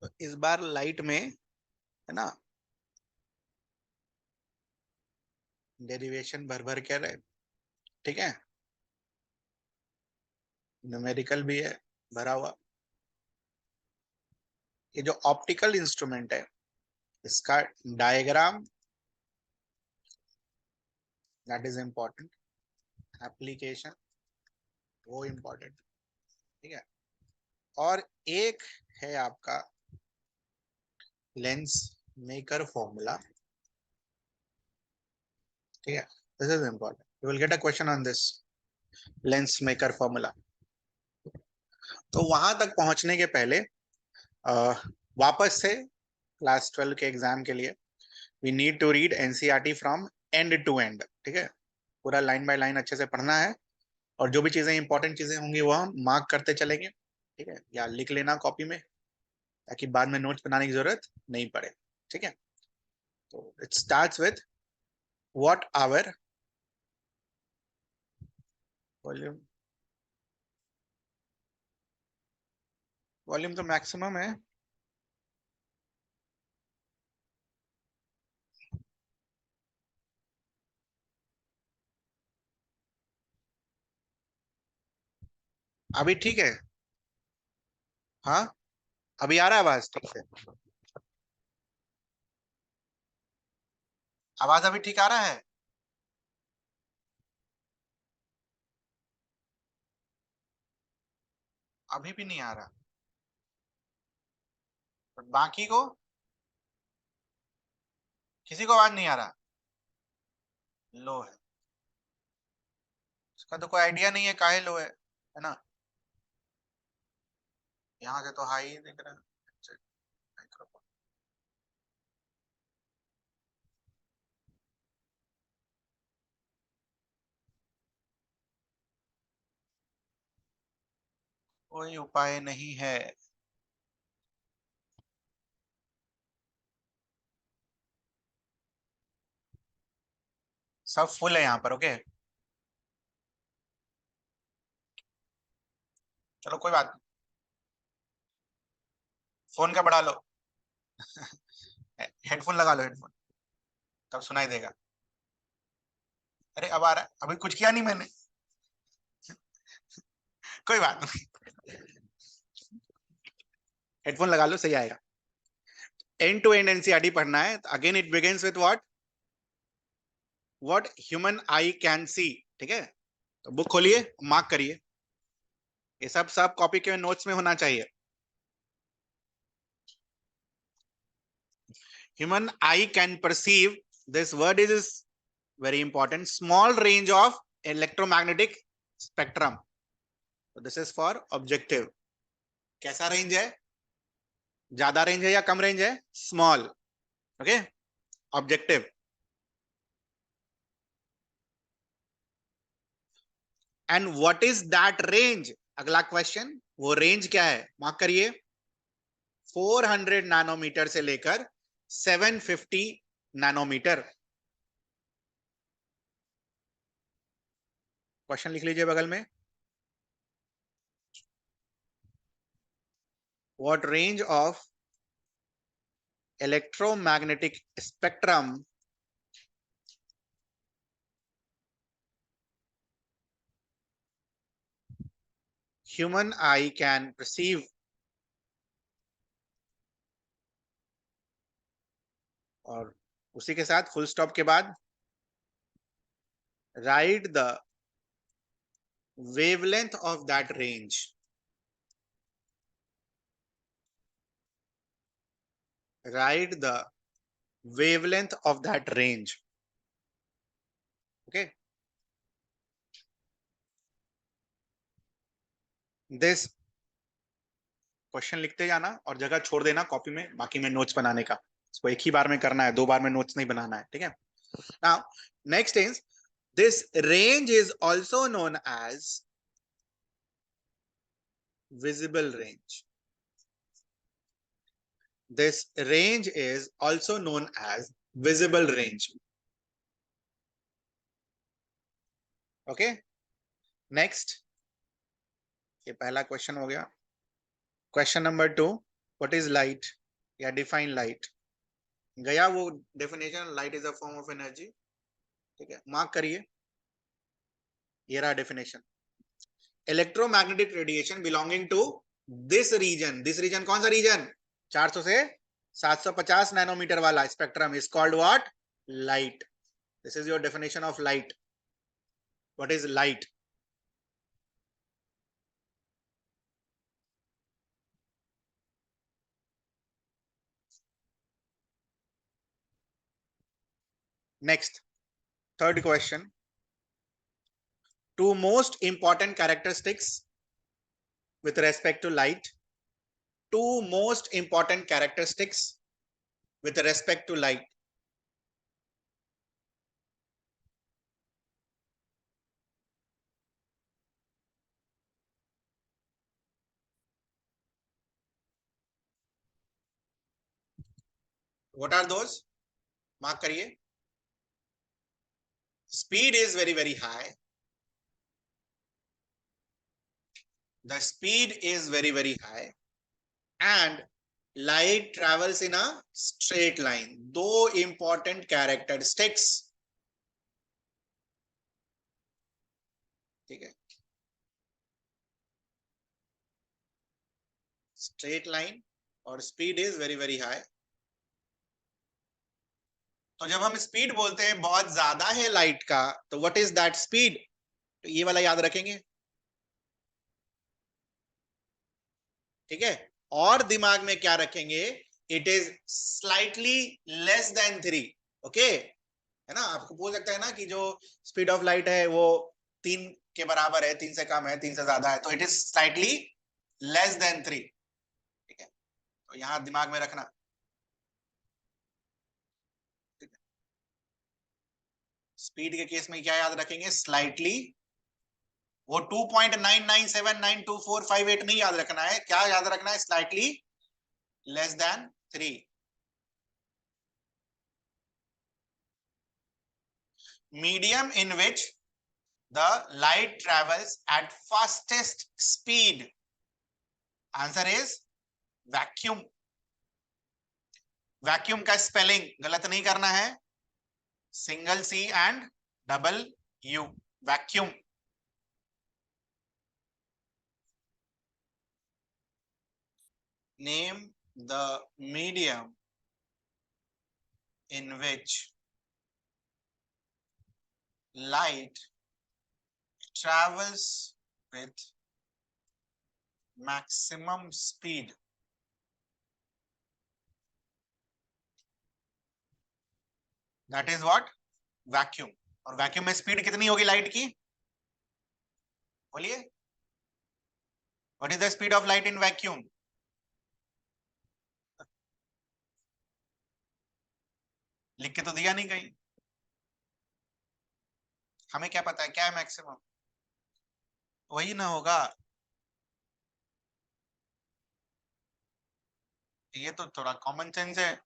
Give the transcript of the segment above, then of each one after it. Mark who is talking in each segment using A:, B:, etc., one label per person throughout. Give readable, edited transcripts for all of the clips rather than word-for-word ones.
A: तो इस बार लाइट में है ना डेरिवेशन भर भर के रहे, ठीक है, न्यूमेरिकल भी है भरा हुआ। ये जो ऑप्टिकल इंस्ट्रूमेंट है इसका diagram, that is important, application वो इंपॉर्टेंट, ठीक है। और एक है आपका लेंस मेकर फॉर्मूला, ठीक है, this is important, you will get a question on this lens maker formula. तो वहां तक पहुंचने के पहले वापस से क्लास 12 के एग्जाम के लिए we need to read NCERT from end to end, ठीक है, पूरा लाइन बाय लाइन अच्छे से पढ़ना है। और जो भी चीजें इंपॉर्टेंट चीजें होंगी वो हम मार्क करते चलेंगे, ठीक है, या लिख लेना कॉपी में ताकि बाद में नोट्स बनाने की जरूरत नहीं पड़े, ठीक है। तो it starts with what our volume, volume तो मैक्सिमम है, अभी ठीक है। हाँ, अभी आ रहा है आवाज ठीक से, आवाज अभी ठीक आ रहा है। अभी भी नहीं आ रहा, पर बाकी को किसी को आवाज नहीं आ रहा, लो है, इसका तो कोई आइडिया नहीं है काहे लो है ना। यहाँ से तो हाई ही दिख रहा है। अच्छा, माइक्रोफोन, कोई उपाय नहीं है। सब फुल है यहाँ पर, ओके, चलो कोई बात नहीं, फोन का बढ़ा लो, हेडफोन लगा लो, हेडफोन तब सुनाई देगा। अरे अब आ रहा है, अभी कुछ किया नहीं मैंने, कोई बात नहीं, हेडफोन लगा लो सही आएगा। एंड टू एंड एनसीईआरटी पढ़ना है, again it begins with what human I can see, ठीक है। तो बुक खोलिए, मार्क करिए, ये सब सब कॉपी के नोट्स में होना चाहिए। Human eye can perceive, this word is very important, small range of electromagnetic spectrum. So this is for objective. कैसा रेंज है, ज्यादा रेंज है या कम रेंज है, small, okay, objective. And what is that range, अगला क्वेश्चन, वो range क्या है, मार्क करिए, 400 नैनोमीटर से लेकर 750 नैनोमीटर। क्वेश्चन लिख लीजिए बगल में, what range of electromagnetic spectrum human eye can perceive, और उसी के साथ फुल स्टॉप के बाद write the wavelength of that range, write the wavelength of that range, okay, this question लिखते जाना और जगह छोड़ देना कॉपी में बाकी में नोट्स बनाने का, इसको एक ही बार में करना है, दो बार में नोट्स नहीं बनाना है, ठीक है। Now next is, this range is also known as visible range, this range is also known as visible range, okay. Next, ये पहला क्वेश्चन हो गया। Question number 2, what is light या डिफाइन लाइट, गया वो definition, light is a form of energy. ठीक है, mark करिए, ये रहा definition. Electromagnetic radiation belonging to this region कौन सा रीजन, 400 से 750 नैनोमीटर वाला spectrum is called what, light. This is your definition of light. What is light? Next, third question, two most important characteristics with respect to light, two most important characteristics with respect to light. What are those? Mark करिए। Speed is very very high. The speed is very very high and light travels in a straight line. दो important characteristics, ठीक है, straight line और speed is very very high। तो जब हम speed बोलते हैं बहुत ज्यादा है लाइट का, तो व्हाट इज दैट स्पीड, तो ये वाला याद रखेंगे। ठीक है, और दिमाग में क्या रखेंगे, it is slightly less than 3। Okay, है ना, आपको बोल सकता है ना कि जो स्पीड ऑफ लाइट है वो 3 के बराबर है, 3 से कम है, 3 से ज्यादा है, तो it is slightly less than 3। ठीक है, तो यहां दिमाग में रखना। स्पीड के केस में क्या याद रखेंगे, स्लाइटली, वो 2.9979245 नहीं याद रखना है, क्या याद रखना है, slightly less than 3। medium in which the light travels at fastest speed, answer is vacuum। Vacuum का स्पेलिंग गलत नहीं करना है, single C and double U, vacuum. Name the medium in which light travels with maximum speed। That is what, vacuum. और vacuum में speed कितनी होगी light की, बोलिए, what is the speed of light in vacuum? लिख के तो दिया नहीं कहीं, हमें क्या पता है क्या है मैक्सिमम, वही ना होगा। ये तो थोड़ा कॉमन सेंस है।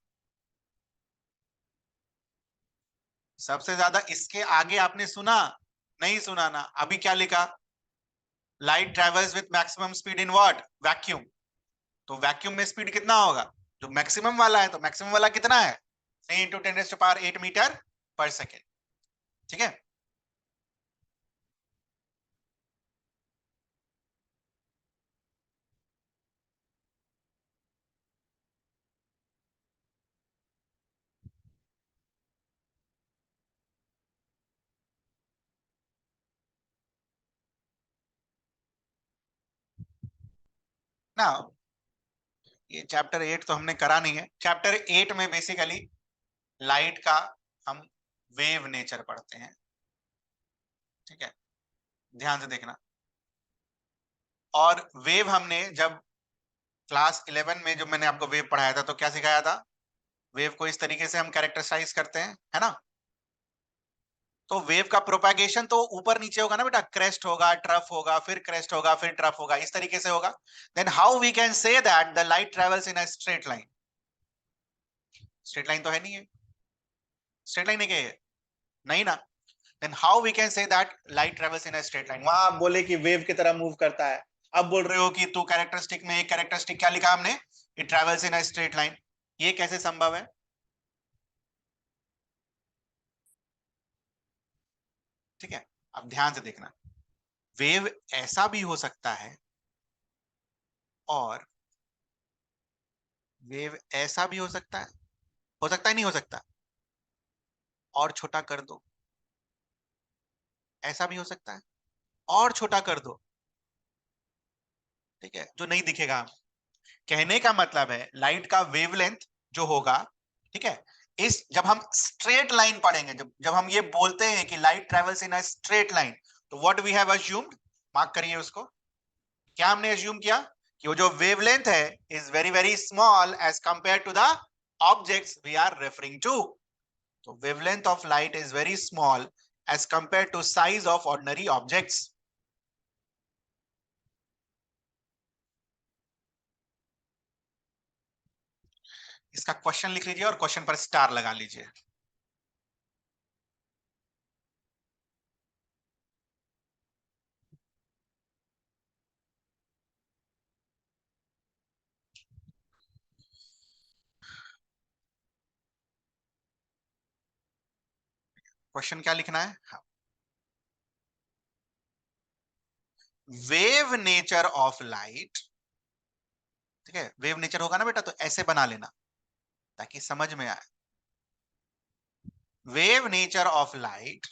A: सबसे ज्यादा इसके आगे आपने सुना, नहीं सुना ना, अभी क्या लिखा, light travels with maximum speed in what, vacuum. तो वैक्यूम में स्पीड कितना होगा, जो मैक्सिमम वाला है, तो मैक्सिमम वाला कितना है, 3 × 10⁸ मीटर पर सेकेंड। ठीक है, ना ये चैप्टर 8 तो हमने करा नहीं है। चैप्टर 8 में बेसिकली लाइट का हम वेव नेचर पढ़ते हैं। ठीक है, ध्यान से देखना। और वेव हमने जब क्लास 11 में जो मैंने आपको वेव पढ़ाया था, तो क्या सिखाया था, वेव को इस तरीके से हम कैरेक्टराइज करते हैं, है ना। तो वेव का प्रोपैगेशन तो ऊपर नीचे होगा ना बेटा, क्रेस्ट होगा, ट्रफ होगा, फिर क्रेस्ट होगा, फिर ट्रफ होगा, इस तरीके से होगा। Then how we can say that the light travels in a straight line, straight line तो है नहीं है, स्ट्रेट लाइन है क्या ये, नहीं ना। Then how we can say that light travels in a straight line, वहां आप बोले कि वेव की तरह मूव करता है, अब बोल रहे हो कि तू कैरेक्टरिस्टिक में एक कैरेक्टरिस्टिक क्या लिखा हमने, it travels in a straight line. ये कैसे संभव है? ठीक है, अब ध्यान से देखना, वेव ऐसा भी हो सकता है और वेव ऐसा भी हो सकता है नहीं हो सकता, और छोटा कर दो, ऐसा भी हो सकता है और छोटा कर दो, ठीक है, जो नहीं दिखेगा। कहने का मतलब है लाइट का वेवलेंथ जो होगा, ठीक है, इस जब हम स्ट्रेट लाइन पढ़ेंगे, जब जब हम ये बोलते हैं कि light travels in a straight line, तो what we have assumed, mark करिए उसको, क्या हमने अज्यूम किया कि वो जो वेवलेंथ है is very very small as compare to the objects we are referring to. तो wavelength of light is very small as compare to size of ordinary objects. इसका क्वेश्चन लिख लीजिए और क्वेश्चन पर स्टार लगा लीजिए। क्वेश्चन क्या लिखना है? वेव नेचर ऑफ लाइट, ठीक है, वेव नेचर होगा ना बेटा, तो ऐसे बना लेना ताकि समझ में आए। Wave nature of light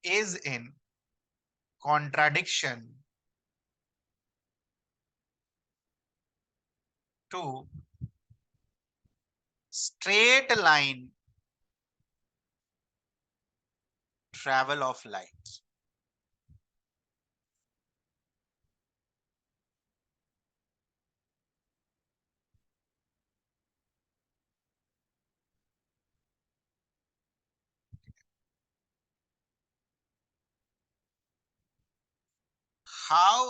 A: is in contradiction to straight line travel of light. How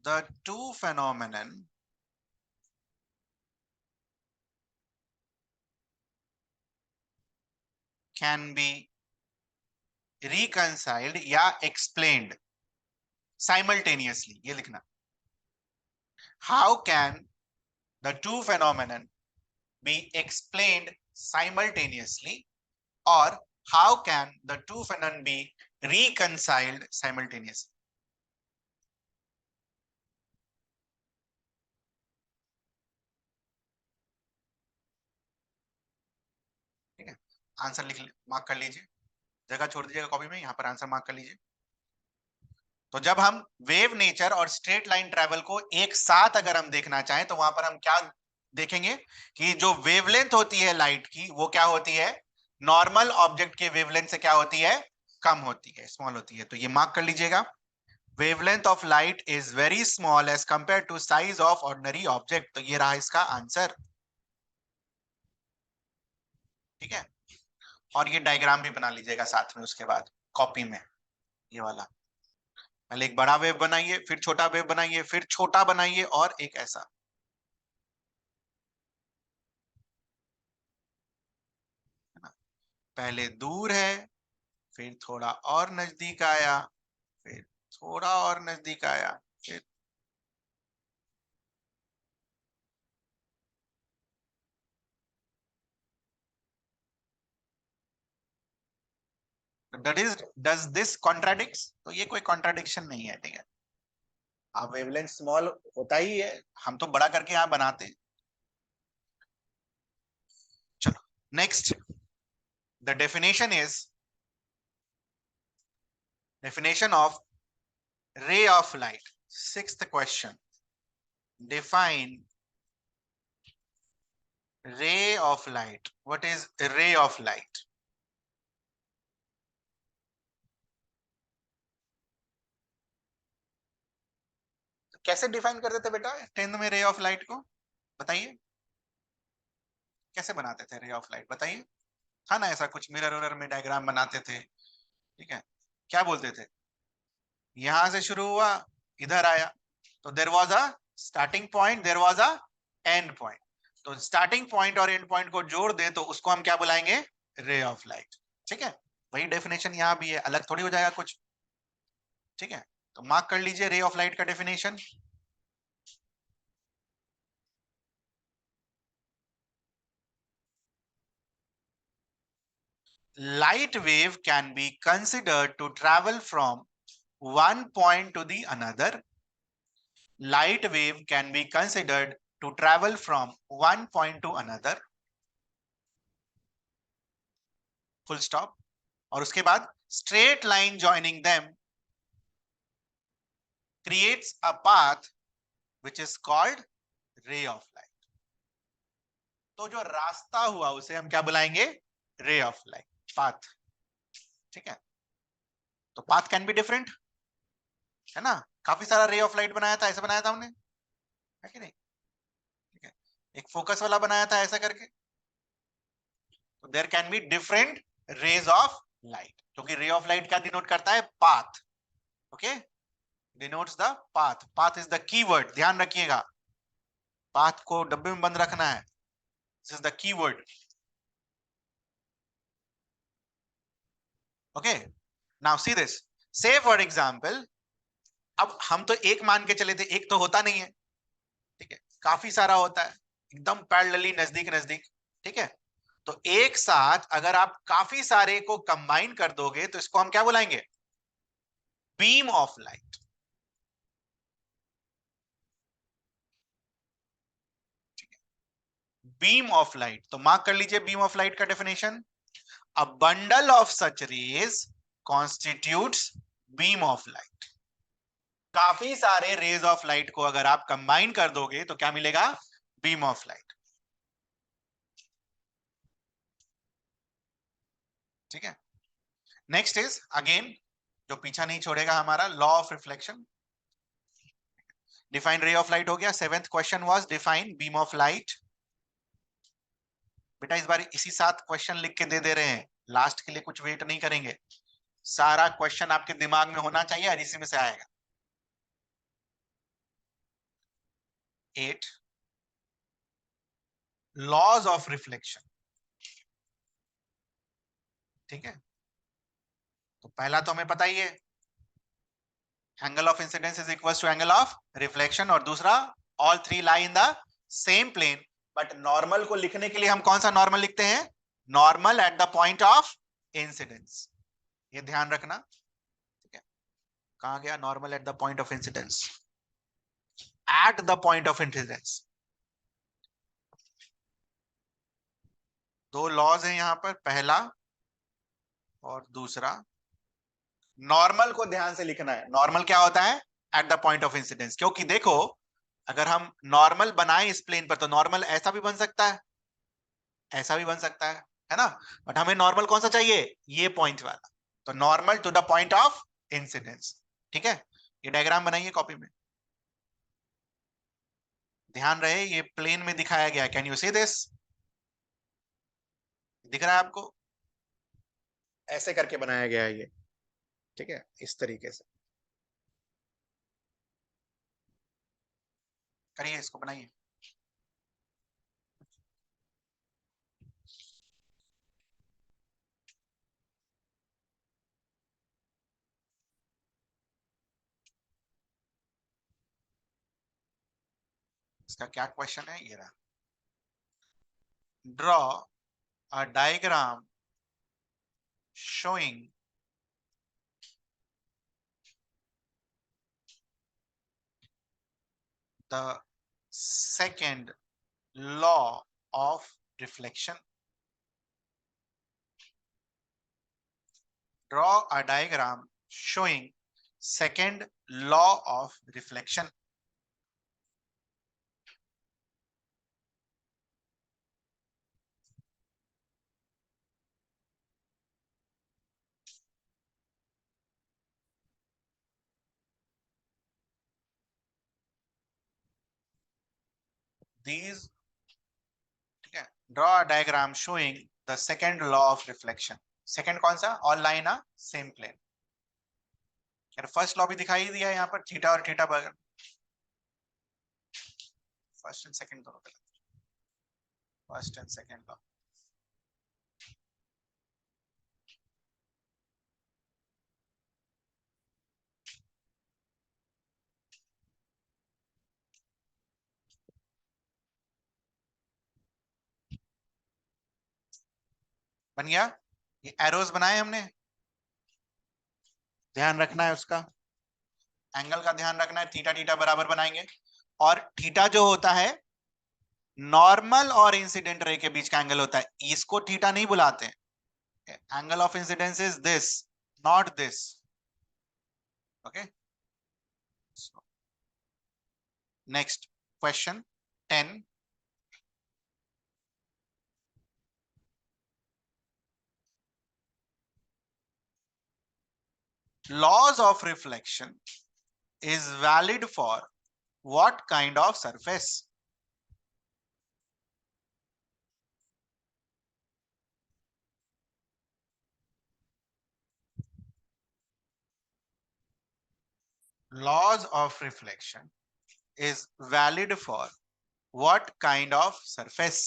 A: the two phenomenon can be reconciled या explained simultaneously, ये लिखना। How can the two phenomenon be explained simultaneously, or how can the two phenomenon be reconciled simultaneously? ठीक है, answer लिख mark कर लीजिए, जगह छोड़ दीजिएगा कॉपी में, यहां पर आंसर मार्क कर लीजिए। तो जब हम वेव नेचर और स्ट्रेट लाइन ट्रेवल को एक साथ अगर हम देखना चाहें तो वहां पर हम क्या देखेंगे कि जो वेवलेंथ होती है लाइट की वो क्या होती है, नॉर्मल ऑब्जेक्ट के वेवलेंथ से क्या होती है, कम होती है, स्मॉल होती है। तो ये मार्क कर लीजिएगा, wavelength of light is very small as compare to size of ordinary object. तो ये रहा इसका आंसर। ठीक है, और ये डायग्राम भी बना लीजिएगा साथ में उसके बाद कॉपी में, ये वाला। पहले एक बड़ा वेव बनाइए, फिर छोटा वेव बनाइए, फिर छोटा बनाइए, और एक ऐसा। पहले दूर है, फिर थोड़ा और नजदीक आया, फिर थोड़ा और नजदीक आया, फिर डज दिस कॉन्ट्राडिक्ट? तो ये कोई कॉन्ट्राडिक्शन नहीं है, ठीक है। आप वेवलेंथ स्मॉल होता ही है, हम तो बड़ा करके यहाँ बनाते हैं। चलो next, the definition of ray of light। Sixth question, define ray of light। What is ray of light? कैसे डिफाइन कर देते बेटा 10th में रे ऑफ लाइट को, बताइए कैसे बनाते थे रे ऑफ लाइट, बताइए। था ना ऐसा कुछ, मिरर उरर में डायग्राम बनाते थे, ठीक है, क्या बोलते थे, यहां से शुरू हुआ इधर आया, तो there was a starting point, there was a and point. तो स्टार्टिंग पॉइंट और एंड पॉइंट को जोड़ दे तो उसको हम क्या बुलाएंगे, रे ऑफ लाइट। ठीक है, वही डेफिनेशन यहां भी है, अलग थोड़ी हो जाएगा कुछ। ठीक है, तो मार्क कर लीजिए रे ऑफ लाइट का definition. light wave can be considered to travel from one point to the another. Light wave can be considered to travel from one point to another. Full stop. और उसके बाद straight line joining them creates a path which is called ray of light. तो जो रास्ता हुआ उसे हम क्या बुलाएंगे? रे ऑफ लाइट, पाथ. ठीक है, तो पाथ कैन बी डिफरेंट, है ना. काफी सारा रे ऑफ लाइट बनाया था, ऐसा बनाया था हमने, है कि नहीं? ठीक है, एक फोकस वाला बनाया था ऐसा करके. तो there can be different rays of light, क्योंकि रे ऑफ लाइट क्या डिनोट करता है? Path. Okay, denotes the path. Path is the keyword, ध्यान रखिएगा. पाथ को डब्बे में बंद रखना है. This is the keyword. Okay, now see this. Say for example, अब हम तो एक मान के चले थे, एक तो होता नहीं है. ठीक है, काफी सारा होता है, एकदम पैरेलली, नजदीक नजदीक. ठीक है, तो एक साथ अगर आप काफी सारे को कंबाइन कर दोगे तो इसको हम क्या बुलाएंगे? Beam of light. Beam of light, तो मार्क कर लीजिए बीम ऑफ लाइट का definition. A bundle of such rays constitutes beam of light. काफी सारे रेज ऑफ लाइट को अगर आप कंबाइन कर दोगे तो क्या मिलेगा? Beam of light. ठीक है, नेक्स्ट इज अगेन, जो पीछा नहीं छोड़ेगा हमारा, लॉ ऑफ रिफ्लेक्शन. डिफाइन रे ऑफ लाइट हो गया. Seventh question was define beam of light. बेटा इस बार इसी साथ क्वेश्चन लिख के दे रहे हैं, लास्ट के लिए कुछ वेट नहीं करेंगे. सारा क्वेश्चन आपके दिमाग में होना चाहिए और इसी में से आएगा. 8 लॉज ऑफ रिफ्लेक्शन. ठीक है, तो पहला तो हमें पता ही है, angle of incidence is equal to angle of reflection. और दूसरा, all three lie in the same plane. But normal को लिखने के लिए हम कौन सा नॉर्मल लिखते हैं? Normal at the point of incidence. ये ध्यान रखना. ठीक है, कहां गया normal at the point of incidence? Eight the point of incidence. दो लॉज हैं यहां पर, पहला और दूसरा. नॉर्मल को ध्यान से लिखना है. नॉर्मल क्या होता है? Eight the point of incidence. क्योंकि देखो, अगर हम नॉर्मल बनाए इस प्लेन पर तो नॉर्मल ऐसा भी बन सकता है, ऐसा भी बन सकता है ना. बट हमें नॉर्मल कौन सा चाहिए? ये पॉइंट वाला. तो normal to the point of incidence. ठीक है, ये डायग्राम बनाइए कॉपी में. ध्यान रहे ये प्लेन में दिखाया गया. Can you see this? दिख रहा है आपको? ऐसे करके बनाया गया है ये. ठीक है, इस तरीके से करिए, इसको बनाइए. इसका क्या क्वेश्चन है? ये रहा. Draw a diagram showing the second law of reflection. Draw a diagram showing second law of reflection. These, okay, draw a diagram showing the second law of reflection. Second कौन सा? All line a same plane. First law भी दिखाई दिया है यहाँ पर, theta और theta बगल. फर्स्ट एंड सेकंड दोनों गलत. First and second law. बन गया. ये एरोस बनाए हमने, ध्यान रखना है उसका, एंगल का ध्यान रखना है, थीटा थीटा बराबर बनाएंगे। और थीटा जो होता है नॉर्मल और इंसिडेंट रे के बीच का एंगल होता है, इसको थीटा नहीं बुलाते हैं। Angle of incidence is this, not this. Okay, next question 10। laws of reflection is valid for what kind of surface? Laws of reflection is valid for what kind of surface?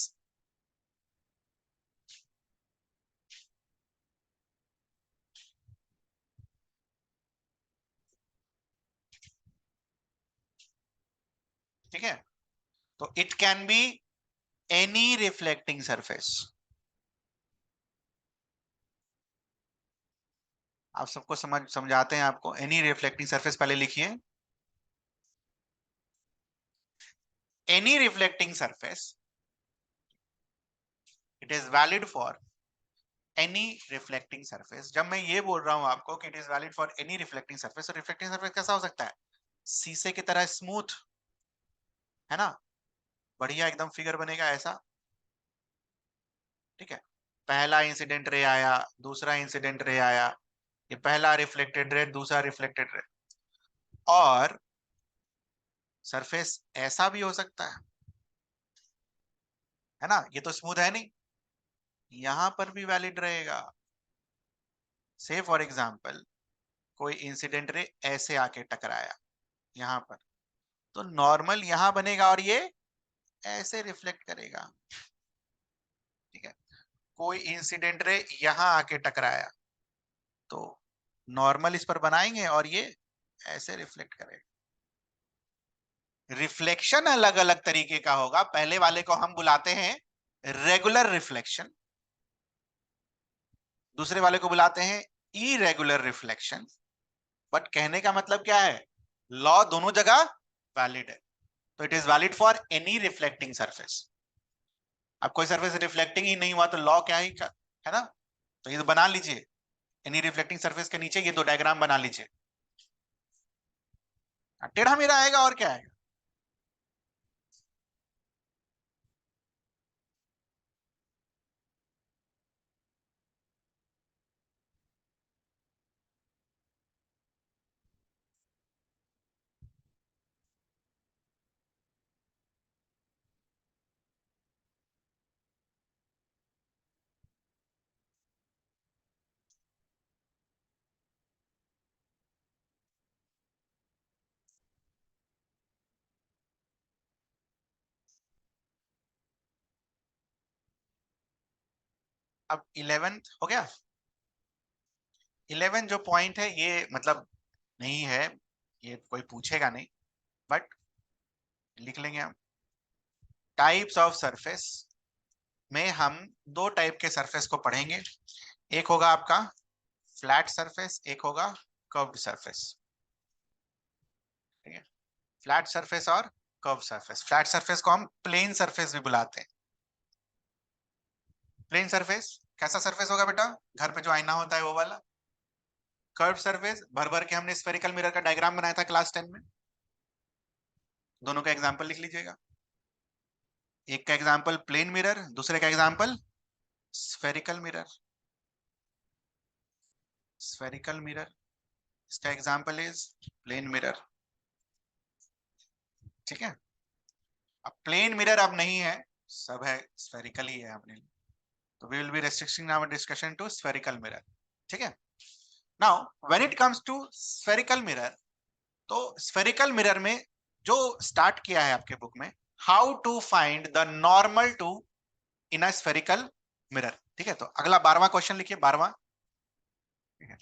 A: ठीक है, तो it can be any reflecting surface. आप सबको समझाते हैं आपको, any reflecting surface पहले लिखिए। Any reflecting surface, it is valid for any reflecting surface. जब मैं ये बोल रहा हूं आपको कि it is valid for any reflecting surface, तो रिफ्लेक्टिंग सरफेस कैसा हो सकता है? शीशे की तरह स्मूथ, है ना, बढ़िया एकदम फिगर बनेगा ऐसा। ठीक है, पहला इंसिडेंट रे आया, दूसरा इंसिडेंट रे आया, ये पहला रिफ्लेक्टेड रे, दूसरा रिफ्लेक्टेड रे। और सरफेस ऐसा भी हो सकता है ना, ये तो स्मूथ है नहीं, यहां पर भी वैलिड रहेगा। से फॉर एग्जांपल कोई इंसिडेंट रे ऐसे आके टकराया यहां पर, तो नॉर्मल यहां बनेगा और ये ऐसे रिफ्लेक्ट करेगा। ठीक है, कोई इंसिडेंट रे यहां आके टकराया, तो नॉर्मल इस पर बनाएंगे और ये ऐसे रिफ्लेक्ट करेगा। रिफ्लेक्शन अलग अलग तरीके का होगा, पहले वाले को हम बुलाते हैं रेगुलर रिफ्लेक्शन, दूसरे वाले को बुलाते हैं इरेगुलर रिफ्लेक्शन। बट कहने का मतलब क्या है, लॉ दोनों जगह वैलिड है। तो it is valid for any reflecting surface. अब कोई सरफेस रिफ्लेक्टिंग ही नहीं हुआ तो लॉ क्या ही है ना। तो ये तो बना लीजिए, एनी रिफ्लेक्टिंग सरफेस के नीचे ये दो डायग्राम बना लीजिए, टेढ़ा मेढ़ा आएगा और क्या आएगा। अब 11th हो गया। 11 जो पॉइंट है ये मतलब नहीं है, ये कोई पूछेगा नहीं, बट लिख लेंगे हम। टाइप्स ऑफ सरफेस में हम दो टाइप के सरफेस को पढ़ेंगे, एक होगा आपका फ्लैट सरफेस, एक होगा कर्व्ड सरफेस। ठीक है, फ्लैट सरफेस और कर्व सरफेस। फ्लैट सरफेस को हम प्लेन सरफेस भी बुलाते हैं। प्लेन सरफेस कैसा सरफेस होगा बेटा, घर पे जो आईना होता है वो वाला। कर्व सरफेस भर भर के हमने स्फेरिकल मिरर का डायग्राम बनाया था क्लास 10 में, दोनों का एग्जांपल लिख लीजिएगा। एक का एग्जांपल प्लेन मिरर, दूसरे का example spherical mirror. Spherical mirror, इसका एग्जांपल इज प्लेन मिरर। ठीक है, अब प्लेन मिरर अब नहीं है, सब है स्फेरिकल ही है अपने लिए, तो we will be restricting our discussion to spherical mirror. ठीक है, now when it comes to spherical mirror, तो स्फेरिकल मिरर में जो स्टार्ट किया है आपके बुक में, how to find the normal to in a spherical mirror. ठीक है, तो अगला 12वां क्वेश्चन लिखिए, 12वां। ठीक है,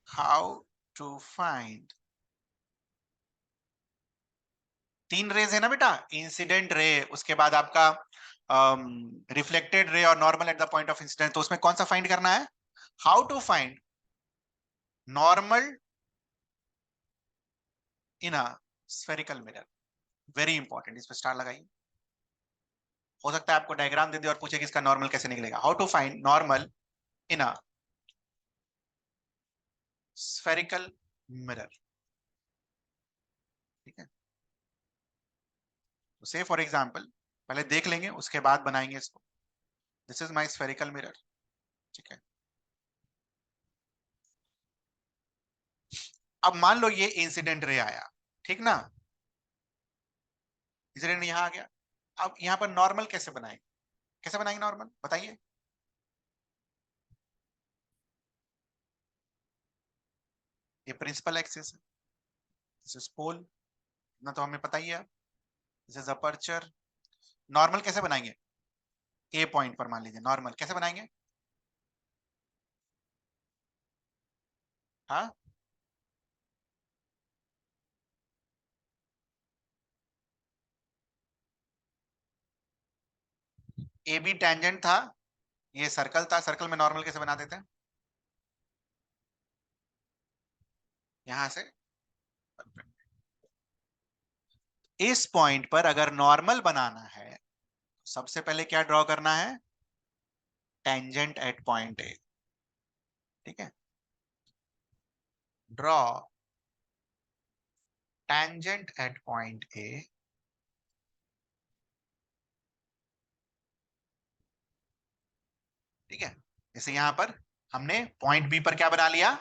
A: हाउ टू फाइंड तीन रेज है ना बेटा, इंसिडेंट रे, उसके बाद आपका रिफ्लेक्टेड रे और normal at the point of incident. तो उसमें कौन सा फाइंड करना है? How to find normal in a spherical mirror. Very important, इस पर स्टार लगाइए। हो सकता है आपको डायग्राम दे दे और पूछे कि इसका नॉर्मल कैसे निकलेगा। How to find normal in a spherical mirror. ठीक है, तो से फॉर एग्जांपल पहले देख लेंगे, उसके बाद बनाएंगे इसको। This is my spherical mirror. ठीक है, अब मान लो ये इंसिडेंट रे आया, ठीक ना, इंसिडेंट यहां आ गया। अब यहां पर नॉर्मल कैसे बनाएंगे? कैसे बनाएंगे नॉर्मल, बताइए। ये प्रिंसिपल एक्सिस है, दिस इज पोल, ना तो हमें पता ही है। This is aperture. नॉर्मल कैसे बनाएंगे? ए पॉइंट पर मान लीजिए नॉर्मल कैसे बनाएंगे? हाँ, ए बी टेंजेंट था, ये सर्कल था, सर्कल में नॉर्मल कैसे बना देते हैं? यहां से इस पॉइंट पर अगर नॉर्मल बनाना है, सबसे पहले क्या ड्रॉ करना है? टेंजेंट एट पॉइंट ए। ठीक है, ड्रॉ टेंजेंट एट पॉइंट ए। ठीक है, जैसे यहां पर हमने पॉइंट बी पर क्या बना लिया?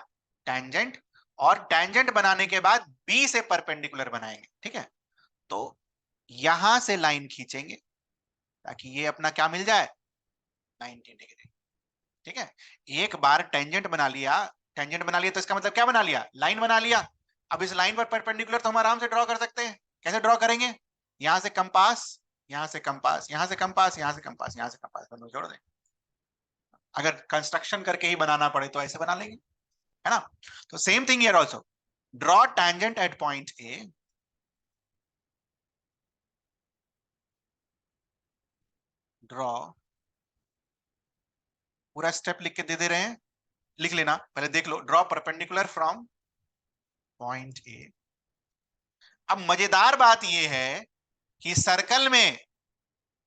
A: टेंजेंट। और टेंजेंट बनाने के बाद बी से परपेंडिकुलर बनाएंगे। ठीक है, तो यहां से लाइन खींचेंगे ताकि ये अपना क्या मिल जाए? 90 डिग्री। ठीक है, एक बार टेंजेंट बना लिया, टेंजेंट बना लिया तो इसका मतलब क्या बना लिया? लाइन बना लिया। अब इस लाइन पर परपेंडिकुलर तो हम आराम से ड्रॉ कर सकते हैं। कैसे ड्रॉ करेंगे? यहां से कंपास, यहां से कंपास, यहां से कंपास, यहां से कंपास, यहां से कंपास, दोनों जोड़ दें। अगर कंस्ट्रक्शन करके ही बनाना पड़े तो ऐसे बना लेंगे, है ना। तो same thing here also, draw tangent at point A. Draw, पूरा स्टेप लिख के दे रहे हैं, लिख लेना, पहले देख लो। Draw perpendicular from point A. अब मजेदार बात यह है कि सर्कल में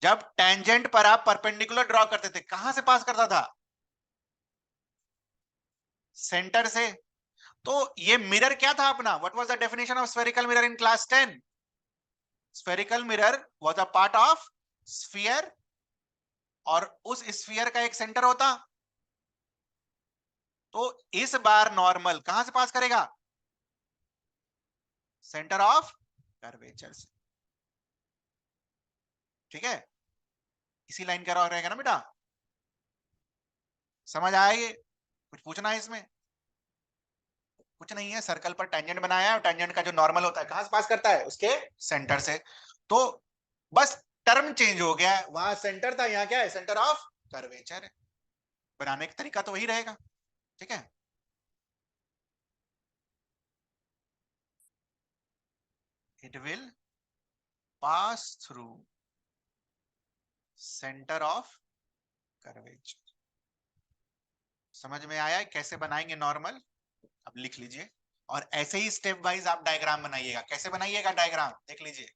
A: जब टेंजेंट पर आप परपेंडिकुलर ड्रॉ करते थे, कहां से पास करता था? सेंटर से। तो ये मिरर क्या था अपना? What was the definition of spherical mirror in class 10? Spherical mirror was a part of sphere, और उस स्फीयर का एक सेंटर होता। तो इस बार नॉर्मल कहां से पास करेगा? सेंटर ऑफ कर्वेचर से। ठीक है, इसी लाइन का रहेगा ना बेटा? समझ आया ये? कुछ पूछना है इसमें? कुछ नहीं है, सर्कल पर टेंजेंट बनाया है और टेंजेंट का जो नॉर्मल होता है कहां से पास करता है? उसके सेंटर से। तो बस टर्म चेंज हो गया है, वहां सेंटर था, यहाँ क्या है? सेंटर ऑफ कर्वेचर है। बनाने का तरीका तो वही रहेगा। ठीक है, it will pass through centre of curvature. समझ में आया है कैसे बनाएंगे नॉर्मल? अब लिख लीजिए, और ऐसे ही स्टेप वाइज आप डायग्राम बनाइएगा। कैसे बनाइएगा डायग्राम, देख लीजिए।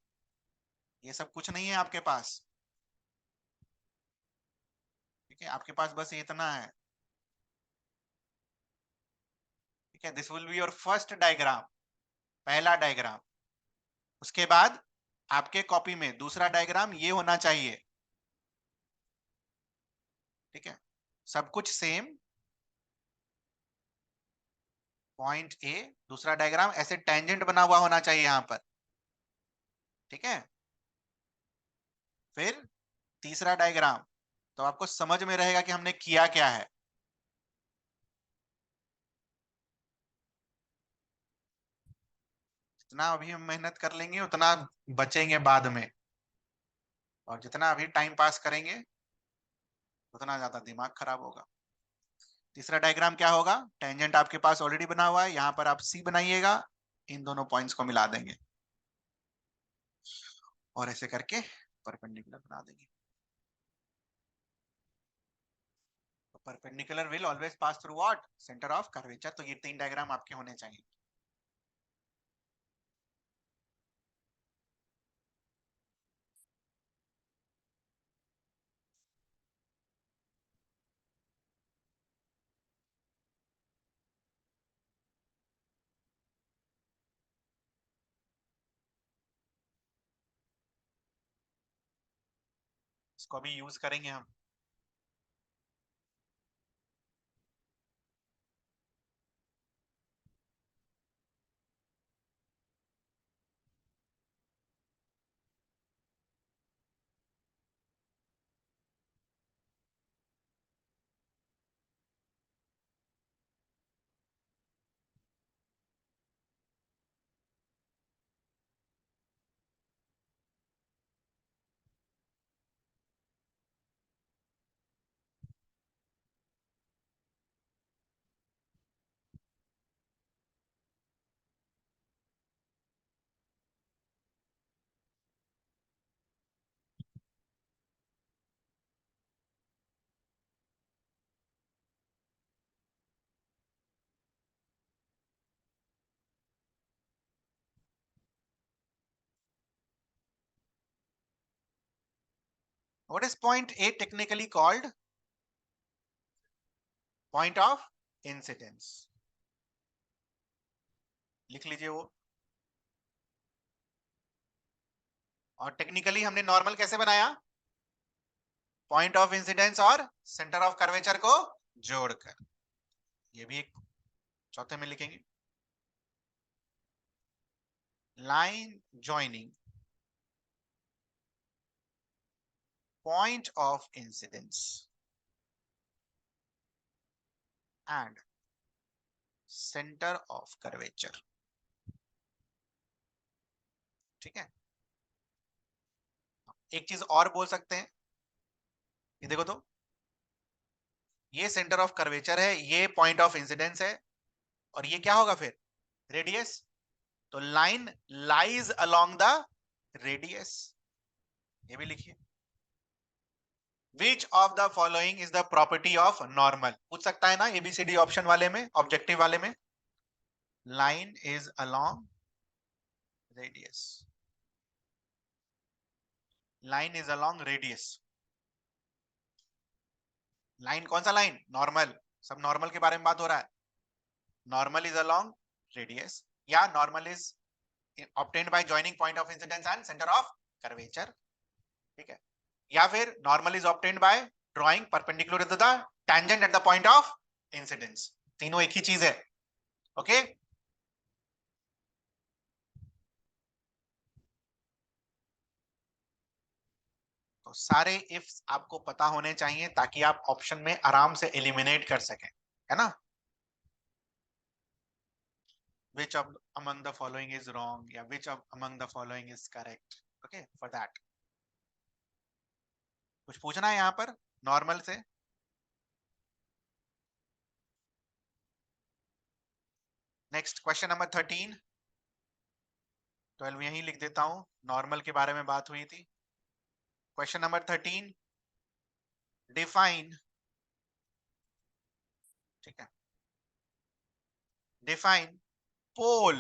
A: ये सब कुछ नहीं है आपके पास। ठीक है, आपके पास बस इतना है। ठीक है, this will be your first diagram, पहला डायग्राम। उसके बाद आपके कॉपी में दूसरा डायग्राम ये होना चाहिए। ठीक है, सब कुछ सेम। पॉइंट ए, दूसरा डायग्राम ऐसे टेंजेंट बना हुआ होना चाहिए यहां पर। ठीक है, फिर तीसरा डायग्राम, तो आपको समझ में रहेगा कि हमने किया क्या है। जितना अभी हम मेहनत कर लेंगे उतना बचेंगे बाद में, और जितना अभी टाइम पास करेंगे उतना ज्यादा दिमाग खराब होगा। तीसरा डायग्राम क्या होगा? टेंजेंट आपके पास ऑलरेडी बना हुआ है, यहां पर आप सी बनाइएगा, इन दोनों पॉइंट्स को मिला देंगे। और ऐसे करके परपेंडिकुलर बना देंगे। Perpendicular will always pass through what, centre of curvature. तो ये 3 डायग्राम आपके होने चाहिए। इसको अभी यूज करेंगे हम। What is point A technically called? Point of incidence. लिख लीजिए वो। और टेक्निकली हमने नॉर्मल कैसे बनाया? पॉइंट ऑफ इंसिडेंस और सेंटर ऑफ कर्वेचर को जोड़कर। ये भी एक चौथे में लिखेंगे। Line joining point of incidence and center of curvature। ठीक है। एक चीज और बोल सकते हैं, ये देखो तो, ये सेंटर ऑफ कर्वेचर है, ये पॉइंट ऑफ इंसिडेंस है, और ये क्या होगा फिर? रेडियस। तो line lies along the radius. ये भी लिखिए। Which of the following is the property of normal? पूछ सकता है ना एबीसीडी ऑप्शन वाले में, ऑब्जेक्टिव वाले में। Line is along radius. Line is along radius. Line कौन सा लाइन? नॉर्मल। सब नॉर्मल के बारे में बात हो रहा है। नॉर्मल इज अलोंग रेडियस, या normal is obtained by joining point of incidence and center of curvature। ठीक है। या फिर normal is obtained by drawing perpendicular to the tangent at the point of incidence। तीनों एक ही चीज है। ओके। तो सारे इफ्स आपको पता होने चाहिए ताकि आप ऑप्शन में आराम से एलिमिनेट कर सकें, है ना? which of among the following is wrong या which of among the following is correct। okay for that कुछ पूछना है यहाँ पर नॉर्मल से? Next question number 13। 12 यही लिख देता हूं, नॉर्मल के बारे में बात हुई थी। क्वेश्चन नंबर 13, डिफाइन, ठीक है, डिफाइन पोल।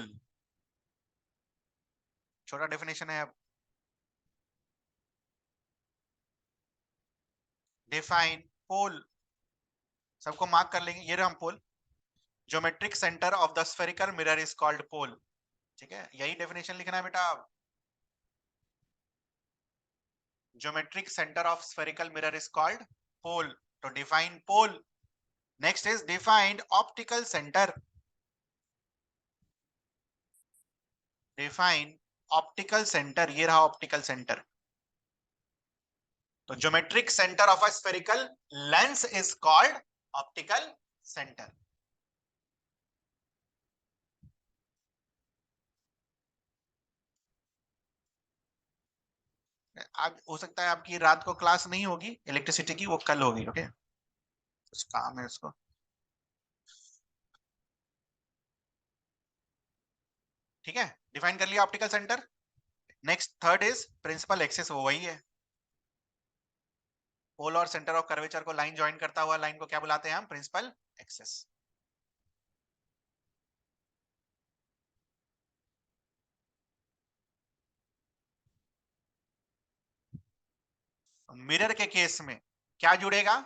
A: छोटा डेफिनेशन है अब। डिफाइन पोल, सबको मार्क कर लेंगे, ये रहा हम pole. Geometric centre of the spherical mirror is called pole. ठीक है, यही डेफिनेशन लिखना है बेटा। Geometric centre of spherical mirror is called pole. तो define pole. Next is defined optical centre. Define optical centre, ये रहा ऑप्टिकल सेंटर। तो geometric centre of a spherical lens is called optical centre. आज हो सकता है आपकी रात को क्लास नहीं होगी इलेक्ट्रिसिटी की, वो कल होगी। ओके, कुछ काम है उसको। ठीक है, डिफाइन कर लिया optical centre. Next third is principal axis, वो वही है, पोल और सेंटर ऑफ कर्वेचर को लाइन ज्वाइन करता हुआ लाइन को क्या बुलाते हैं हम, प्रिंसिपल एक्सिस। मिरर के केस में क्या जुड़ेगा,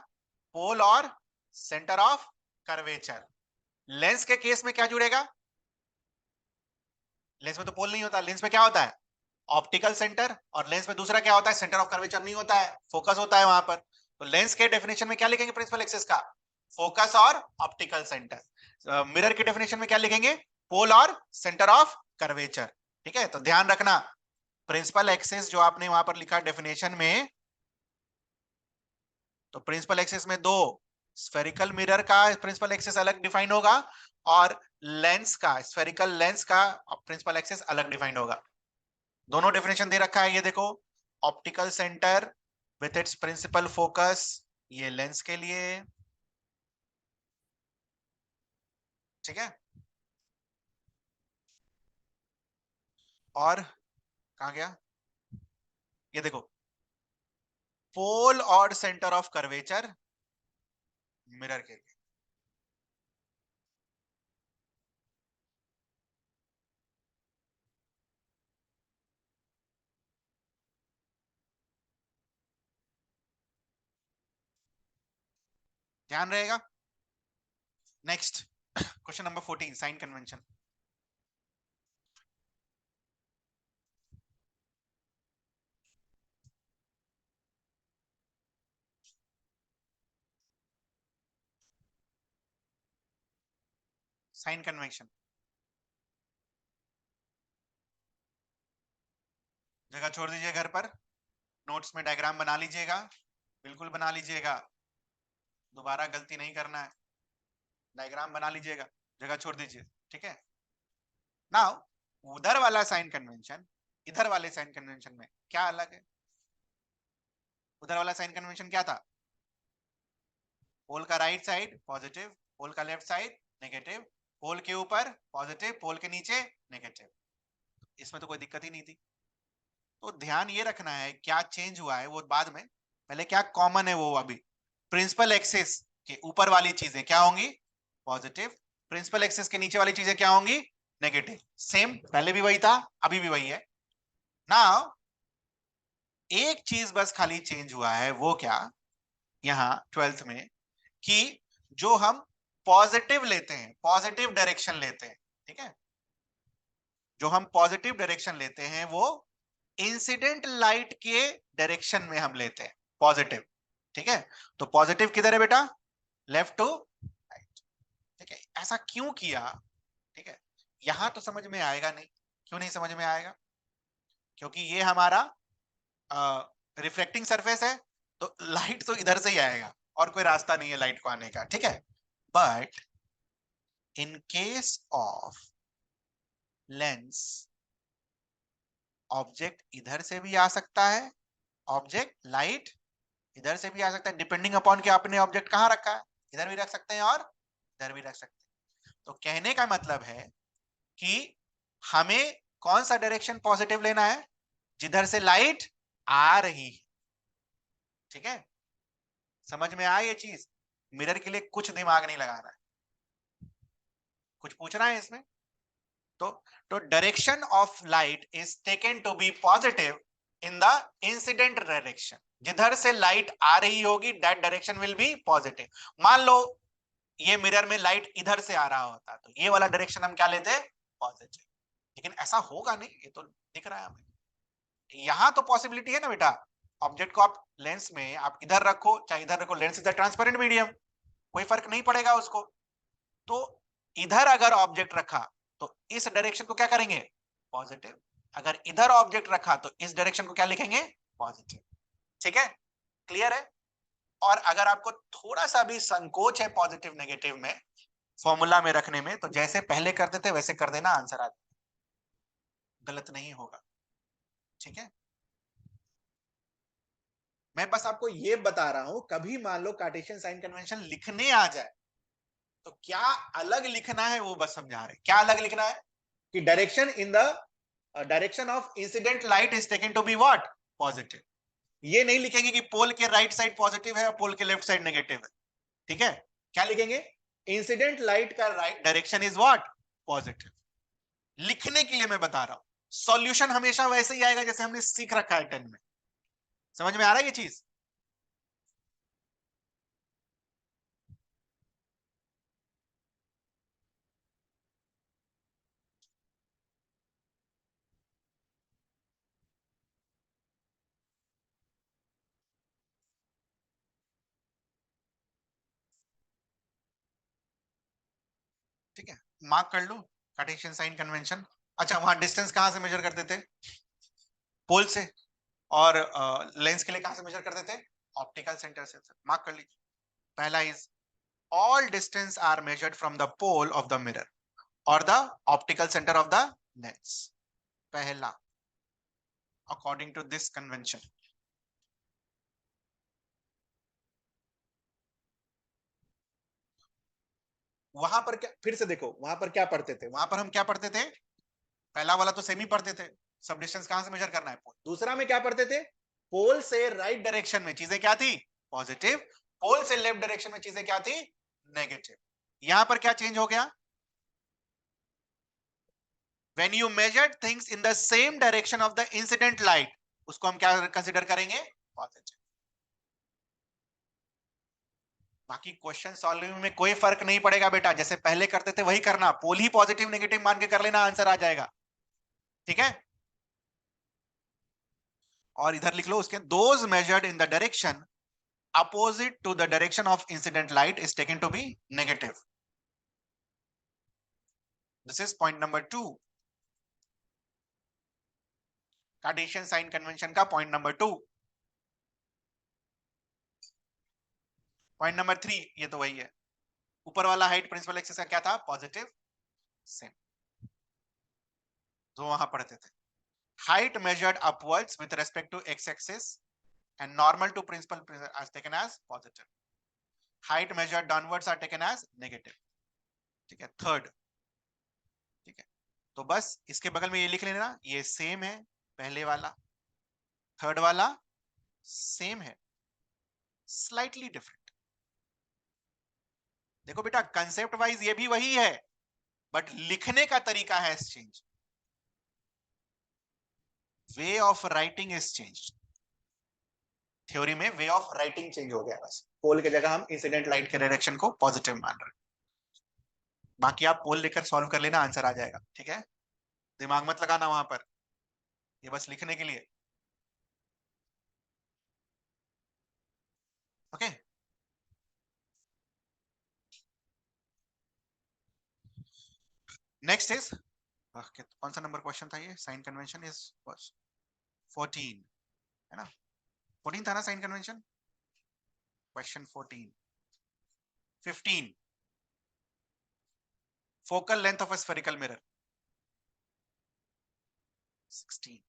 A: पोल और सेंटर ऑफ कर्वेचर। लेंस के केस में क्या जुड़ेगा, लेंस में तो पोल नहीं होता, लेंस में क्या होता है, ऑप्टिकल सेंटर, और लेंस में दूसरा क्या होता है, सेंटर ऑफ कर्वेचर नहीं होता है, फोकस होता है वहां पर। तो लेंस के डेफिनेशन में क्या लिखेंगे प्रिंसिपल एक्सिस का, फोकस और ऑप्टिकल सेंटर। मिरर के डेफिनेशन में क्या लिखेंगे, पोल और सेंटर ऑफ कर्वेचर। ठीक है, तो ध्यान रखना प्रिंसिपल एक्सिस जो आपने वहां पर लिखा डेफिनेशन में, तो प्रिंसिपल एक्सिस में दो, स्फेरिकल मिरर का प्रिंसिपल एक्सिस अलग डिफाइन होगा और लेंस का, स्फेरिकल लेंस का प्रिंसिपल एक्सिस अलग डिफाइन होगा। दोनों डेफिनेशन दे रखा है, ये देखो, optical centre with its principal focus, ये लेंस के लिए। ठीक है, और कहा गया, ये देखो, पोल और सेंटर ऑफ कर्वेचर मिरर के लिए। ध्यान रहेगा। Next question number 14, sign convention. Sign convention, जगह छोड़ दीजिए घर पर, नोट्स में डायग्राम बना लीजिएगा, बिल्कुल बना लीजिएगा, दोबारा गलती नहीं करना है, डायग्राम बना लीजिएगा, जगह छोड़ दीजिए। ठीक है, नाउ उधर वाला साइन कन्वेंशन इधर वाले साइन कन्वेंशन में क्या अलग है, उधर वाला साइन कन्वेंशन क्या था, पोल का राइट साइड पॉजिटिव, पोल का लेफ्ट साइड नेगेटिव, पोल के ऊपर पॉजिटिव, पोल के नीचे नेगेटिव, इसमें तो कोई दिक्कत ही नहीं थी। तो ध्यान ये रखना है क्या चेंज हुआ है वो बाद में, पहले क्या कॉमन है वो अभी, प्रिंसिपल एक्सिस के ऊपर वाली चीजें क्या होंगी, पॉजिटिव, प्रिंसिपल एक्सिस के नीचे वाली चीजें क्या होंगी, नेगेटिव। सेम पहले भी वही था, अभी भी वही है। नाउ एक चीज बस खाली चेंज हुआ है, वो क्या, यहाँ 12th में, कि जो हम पॉजिटिव लेते हैं, पॉजिटिव डायरेक्शन लेते हैं, ठीक है, जो हम पॉजिटिव डायरेक्शन लेते हैं वो इंसिडेंट लाइट के डायरेक्शन में हम लेते हैं पॉजिटिव। ठीक है, तो पॉजिटिव किधर है बेटा, लेफ्ट टू राइट। ठीक है, ऐसा क्यों किया, ठीक है, यहां तो समझ में आएगा नहीं, क्यों नहीं समझ में आएगा, क्योंकि ये हमारा रिफ्लेक्टिंग सरफेस है, तो लाइट तो इधर से ही आएगा और कोई रास्ता नहीं है लाइट को आने का। ठीक है, but in case of lens, object इधर से भी आ सकता है, ऑब्जेक्ट लाइट इधर से भी आ सकता है, डिपेंडिंग अपॉन कि आपने ऑब्जेक्ट कहां रखा है, इधर भी रख सकते हैं और इधर भी रख सकते हैं। तो कहने का मतलब है कि हमें कौन सा डायरेक्शन पॉजिटिव लेना है, जिधर से लाइट आ रही है। ठीक है, समझ में आया ये चीज, मिरर के लिए कुछ दिमाग नहीं लगाना है, कुछ पूछना है इसमें, तो direction of light is taken to be positive in the incident direction, जिधर से लाइट आ रही होगी that direction will be positive. मान लो ये मिरर में लाइट इधर से आ रहा होता तो ये वाला डायरेक्शन हम क्या लेते, पॉजिटिव, लेकिन ऐसा होगा नहीं, ये तो दिख रहा है हमें। यहां तो पॉसिबिलिटी है ना बेटा, ऑब्जेक्ट को आप लेंस में आप इधर रखो चाहे इधर रखो, lens is a transparent medium, कोई फर्क नहीं पड़ेगा उसको। तो इधर अगर ऑब्जेक्ट रखा तो इस डायरेक्शन को क्या करेंगे, पॉजिटिव, अगर इधर ऑब्जेक्ट रखा तो इस डायरेक्शन को क्या लिखेंगे, पॉजिटिव। ठीक है, क्लियर है। और अगर आपको थोड़ा सा भी संकोच है पॉजिटिव नेगेटिव में फॉर्मूला में रखने में, तो जैसे पहले करते थे वैसे कर देना, आंसर आ गलत नहीं होगा। ठीक है, मैं बस आपको ये बता रहा हूं, कभी मान लो कार्टेशियन साइन कन्वेंशन लिखने आ जाए तो क्या अलग लिखना है वो बस समझा रहे, क्या अलग लिखना है, कि direction in the direction of incident light is taken to be what, positive. ये नहीं लिखेंगे कि पोल के राइट साइड पॉजिटिव है और पोल के लेफ्ट साइड नेगेटिव है, ठीक है। क्या लिखेंगे, इंसिडेंट लाइट का right direction is what, positive. लिखने के लिए मैं बता रहा हूं, सॉल्यूशन हमेशा वैसे ही आएगा जैसे हमने सीख रखा है 10 में। समझ में आ रहा है ये चीज? ठीक है, मार्क कर लो कार्टेशियन साइन कन्वेंशन। अच्छा, वहां डिस्टेंस कहां से मेजर करते थे, पोल से, और लेंस के लिए कहां से मेजर करते थे, ऑप्टिकल सेंटर से। मार्क कर लीजिए। पहला is all distance are measured from the pole of the mirror or the optical center of the lens, पहला, according to this convention। वहां पर क्या, फिर से देखो वहां पर क्या पढ़ते थे, वहां पर हम क्या पढ़ते थे, पहला वाला तो सेमी पढ़ते थे, सब डिस्टेंस कहां से मेजर करना है, पोल। दूसरा में क्या पढ़ते थे, पोल से राइट डायरेक्शन में चीजें क्या थी, पॉजिटिव, पोल से लेफ्ट डायरेक्शन में चीजें क्या थी, नेगेटिव। यहां पर क्या चेंज हो गया, when you measured things in the same direction of the incident light, उसको हम क्या कंसीडर करेंगे, पॉजिटिव। बाकी क्वेश्चन सॉल्विंग में कोई फर्क नहीं पड़ेगा बेटा, जैसे पहले करते थे वही करना, पोल ही पॉजिटिव नेगेटिव मान के कर लेना, आंसर आ जाएगा, ठीक है। और इधर लिख लो उसके, those measured in the direction opposite to the direction of incident light is taken to be negative. This is point number 2, Cartesian sign convention का पॉइंट नंबर 2। पॉइंट नंबर 3 ये तो वही है, ऊपर वाला हाइट प्रिंसिपल एक्सिस का क्या था, पॉजिटिव, सेम जो वहां पढ़ते थे। Height measured upwards with respect to X axis and normal to principal as taken as positive, height measured downwards are taken as negative, ठीक है। थर्ड, ठीक है, तो बस इसके बगल में ये लिख लेना, ये सेम है पहले वाला, थर्ड वाला सेम है, स्लाइटली डिफरेंट। देखो बेटा कंसेप्ट वाइज ये भी वही है, बट लिखने का तरीका है change, way of writing is change. Theory में वे ऑफ राइटिंग चेंज हो गया, बस पोल की जगह हम इंसिडेंट लाइट के डायरेक्शन को पॉजिटिव मान रहे हैं। बाकी आप पोल लेकर सॉल्व कर लेना, आंसर आ जाएगा, ठीक है। दिमाग मत लगाना वहां पर, ये बस लिखने के लिए, ओके। नेक्स्ट इज, कौन सा नंबर क्वेश्चन था ये, साइन कन्वेंशन इज 14 है ना, 14 था ना sign convention, question 14। 15, focal length of a spherical mirror. 16,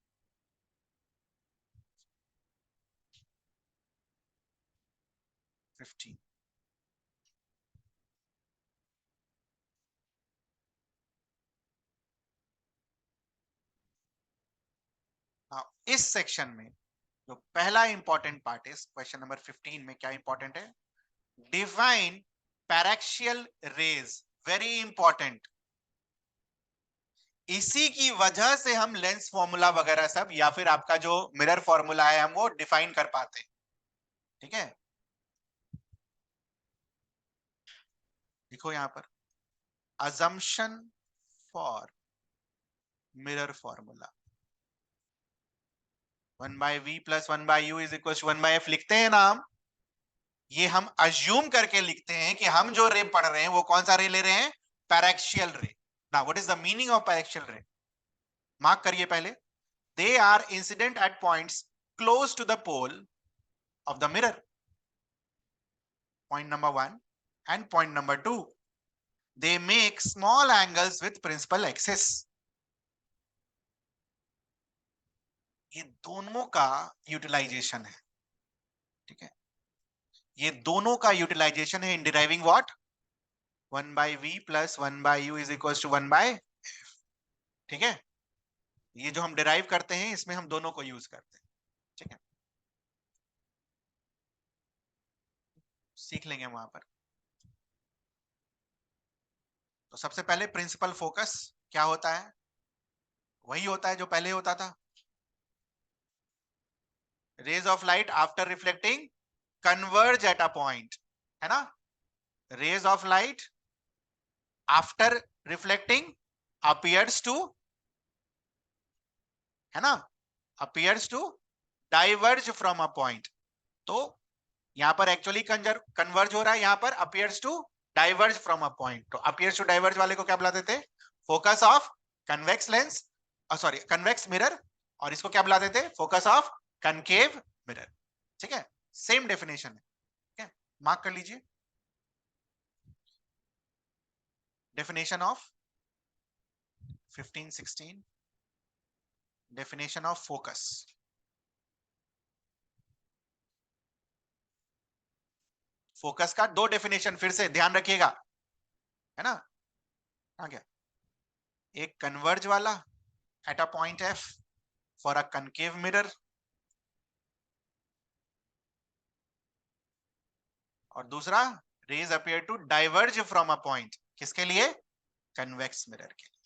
A: इस सेक्शन में जो पहला इंपॉर्टेंट पार्ट है क्वेश्चन नंबर 15 में, क्या इंपॉर्टेंट है, define paraxial rays, very important. इसी की वजह से हम लेंस फॉर्मूला वगैरह सब, या फिर आपका जो मिरर फॉर्मूला है, हम वो डिफाइन कर पाते हैं, ठीक है। देखो यहां पर assumption for mirror formula, 1 by v plus 1 by u is equal to 1 by f लिखते हैं ना हम, ये हम अज्यूम करके लिखते हैं कि हम जो रे पढ़ रहे हैं वो कौन सा रे ले रहे हैं, paraxial ray. Now what is the meaning of paraxial ray, mark करिए पहले, they are incident at points close to the pole of the mirror, point number 1, and point number 2, they make small angles with principal axis। ये दोनों का utilisation है, ठीक है, ये दोनों का यूटिलाइजेशन है इन deriving what, 1 by v plus 1 by u is equals to 1 by f, ठीक है। ये जो हम डिराइव करते हैं इसमें हम दोनों को यूज करते हैं, ठीक है, सीख लेंगे वहां पर। तो सबसे पहले प्रिंसिपल फोकस क्या होता है? वही होता है जो पहले होता था, rays of light after reflecting converge at a point, है ना, rays of light after reflecting appears to, है ना, appears to diverge from a point। तो यहां पर एक्चुअली कन्वर्ज हो रहा है, यहां पर appears to diverge from a point। तो appears to diverge वाले को क्या बुलाते थे? Focus of convex lens, sorry convex mirror, और इसको क्या बुलाते थे? फोकस ऑफ कनकेव मिरर, ठीक है, सेम डेफिनेशन है, ठीक है, मार्क कर लीजिए। Definition of 1516, definition of focus. Focus का दो डेफिनेशन फिर से ध्यान रखिएगा, है ना, आ गया एक कन्वर्ज वाला at a point F for a concave mirror, और दूसरा rays appear to diverge from a point, किसके लिए? कन्वेक्स मिरर के लिए।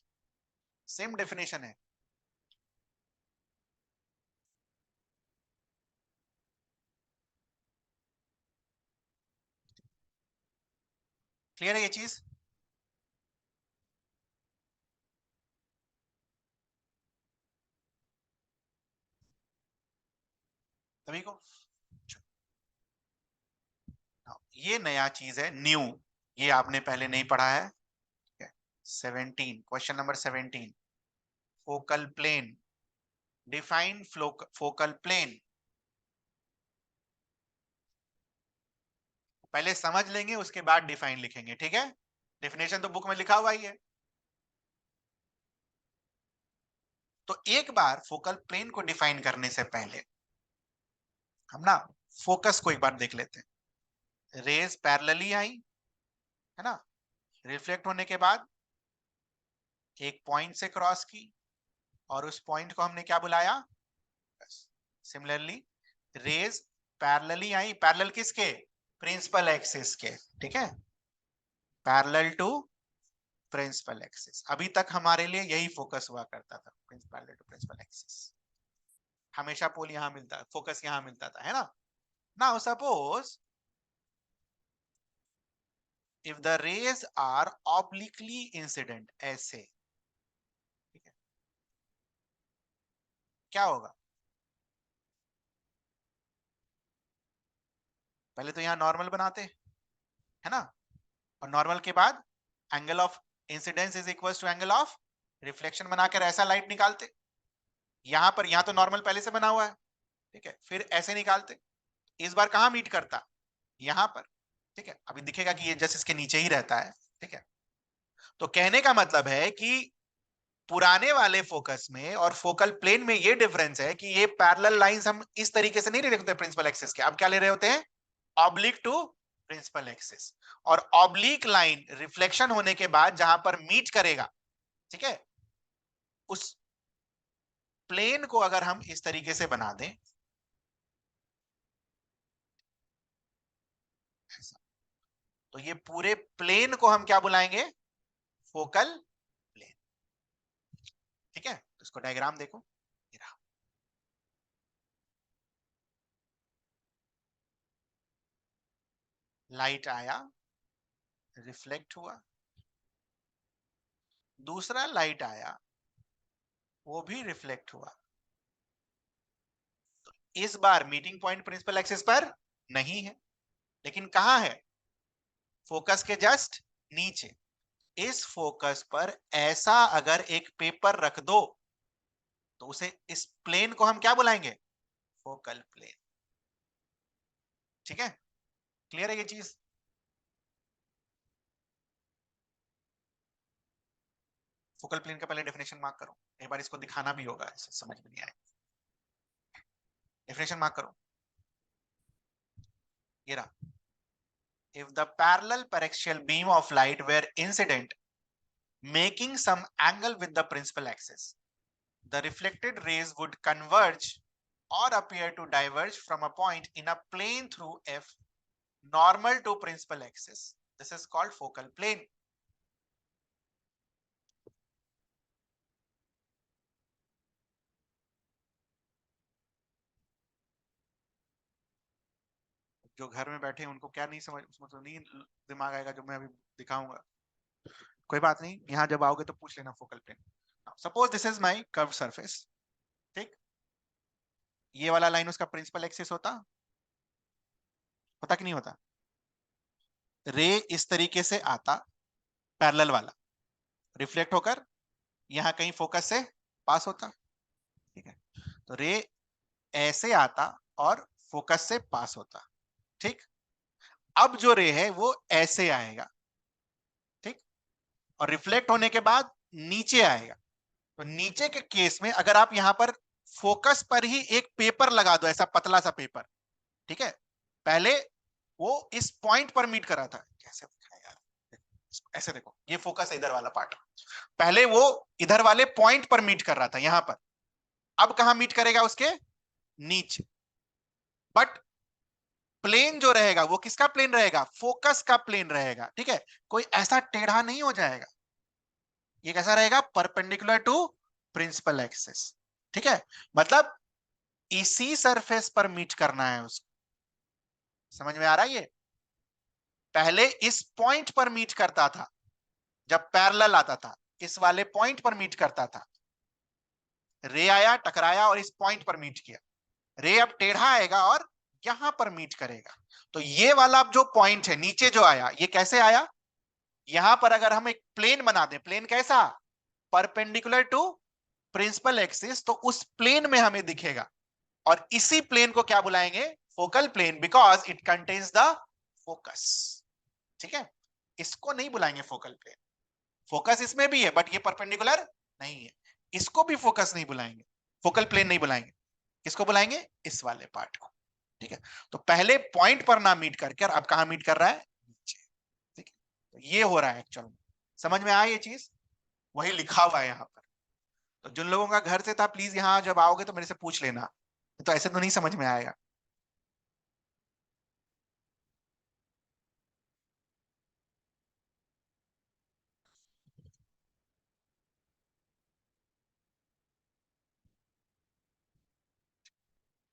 A: सेम डेफिनेशन है। क्लियर है ये चीज? सभी को? ये नया चीज है, न्यू, ये आपने पहले नहीं पढ़ा है। 17, question number 17, focal plane, define focal plane. पहले समझ लेंगे उसके बाद डिफाइन लिखेंगे, ठीक है, डेफिनेशन तो बुक में लिखा हुआ ही है। तो एक बार फोकल प्लेन को डिफाइन करने से पहले हम ना फोकस को एक बार देख लेते हैं। रेज पैरेलली आई, है ना, रिफ्लेक्ट होने के बाद एक पॉइंट से क्रॉस की, और उस पॉइंट को हमने क्या बुलाया? सिमिलरली रेज पैरेलली आई, पैरेलल किसके? प्रिंसिपल एक्सिस के, ठीक है, पैरेलल टू प्रिंसिपल एक्सिस। अभी तक हमारे लिए यही फोकस हुआ करता था, पैरेलल टू प्रिंसिपल एक्सिस। हमेशा पोल यहां मिलता, फोकस यहां मिलता था, है ना। Now suppose if the rays are obliquely incident, ऐसे, ठीक है, क्या होगा? पहले तो यहां नॉर्मल बनाते, है ना, और नॉर्मल के बाद angle of incidence is equal to angle of reflection बनाकर ऐसा लाइट निकालते। यहां पर, यहां तो नॉर्मल पहले से बना हुआ है, ठीक है, फिर ऐसे निकालते। इस बार कहां मीट करता? यहां पर, ठीक है, अभी दिखेगा कि ये जस्ट इसके नीचे ही रहता है, ठीक है। तो कहने का मतलब है कि पुराने वाले फोकस में और फोकल प्लेन में ये डिफरेंस है कि ये पैरेलल लाइंस हम इस तरीके से नहीं ले रहे होते प्रिंसिपल एक्सिस के, अब क्या ले रहे होते हैं? Oblique to principal axis. और ऑब्लिक लाइन रिफ्लेक्शन होने के बाद जहां पर मीट करेगा, ठीक है, उस प्लेन को अगर हम इस तरीके से बना दें, तो ये पूरे प्लेन को हम क्या बुलाएंगे? फोकल प्लेन, ठीक है। तो इसको डायग्राम देखो, लाइट आया, रिफ्लेक्ट हुआ, दूसरा लाइट आया, वो भी रिफ्लेक्ट हुआ। इस बार मीटिंग पॉइंट प्रिंसिपल एक्सिस पर नहीं है, लेकिन कहां है? फोकस के जस्ट नीचे। इस फोकस पर ऐसा अगर एक पेपर रख दो, तो उसे, इस प्लेन को हम क्या बुलाएंगे? फोकल प्लेन, ठीक है, क्लियर है ये चीज? फोकल प्लेन का पहले डेफिनेशन मार्क करो, एक बार इसको दिखाना भी होगा, ऐसे समझ में नहीं आए। डेफिनेशन मार्क करो, ये रहा। If the parallel paraxial beam of light were incident making some angle with the principal axis, the reflected rays would converge or appear to diverge from a point in a plane through F normal to principal axis. This is called focal plane. जो घर में बैठे हैं उनको क्या नहीं समझ, उसमें तो नहीं दिमाग आएगा जो मैं अभी दिखाऊंगा। कोई बात नहीं, यहाँ जब आओगे तो पूछ लेना focal plane. Suppose this is my curve surface, ठीक, ये वाला लाइन उसका प्रिंसिपल एक्सिस होता कि नहीं होता? रे इस तरीके से आता, पैरेलल वाला, रिफ्लेक्ट होकर यहाँ कहीं फोकस से पास होता, ठीक है। तो रे ऐसे आता और फोकस से पास होता, ठीक। अब जो रे है वो ऐसे आएगा, ठीक, और रिफ्लेक्ट होने के बाद नीचे आएगा। तो नीचे के केस में अगर आप यहां पर फोकस पर ही एक पेपर लगा दो, ऐसा पतला सा पेपर, ठीक है, पहले वो इस पॉइंट पर मीट करा था, कैसे दिखाएं यार, ऐसे देखो, ये फोकस है इधर वाला पार्ट, पहले वो इधर वाले पॉइंट पर मीट कर रहा था यहां पर, अब कहां मीट करेगा? उसके नीचे। बट प्लेन जो रहेगा वो किसका प्लेन रहेगा? फोकस का प्लेन रहेगा, ठीक है, कोई ऐसा टेढ़ा नहीं हो जाएगा, ये कैसा रहेगा? परपेंडिकुलर टू प्रिंसिपल एक्सिस, ठीक है। मतलब इसी सरफेस पर मीट करना है उसको, समझ में आ रहा है? ये पहले इस पॉइंट पर मीट करता था, जब पैरेलल आता था इस वाले पॉइंट पर मीट करता था, रे आया, टकराया और इस पॉइंट पर मीट किया, रे अब टेढ़ा आएगा और यहां पर मीट करेगा। तो ये वाला जो पॉइंट है नीचे जो आया, ये कैसे आया? यहां पर अगर हम एक प्लेन बना दें, प्लेन कैसा? परपेंडिकुलर टू प्रिंसिपल एक्सिस, तो उस प्लेन में हमें दिखेगा, और इसी प्लेन को क्या बुलाएंगे? Focal plane, because it contains the focus, ठीक है। इसको नहीं बुलाएंगे फोकल प्लेन, फोकस इसमें भी है बट ये परपेंडिकुलर नहीं है, इसको भी फोकस नहीं बुलाएंगे, फोकल प्लेन नहीं बुलाएंगे, किसको बुलाएंगे? इस वाले पार्ट को, ठीक है। तो पहले पॉइंट पर ना मीट करके, और अब कहां मीट कर रहा है? नीचे, ठीक है। तो ये हो रहा है एक्चुअल में, समझ में आया ये चीज? वही लिखा हुआ है यहाँ पर। तो जिन लोगों का घर से था, प्लीज यहाँ जब आओगे तो मेरे से पूछ लेना, तो ऐसे तो नहीं समझ में आएगा।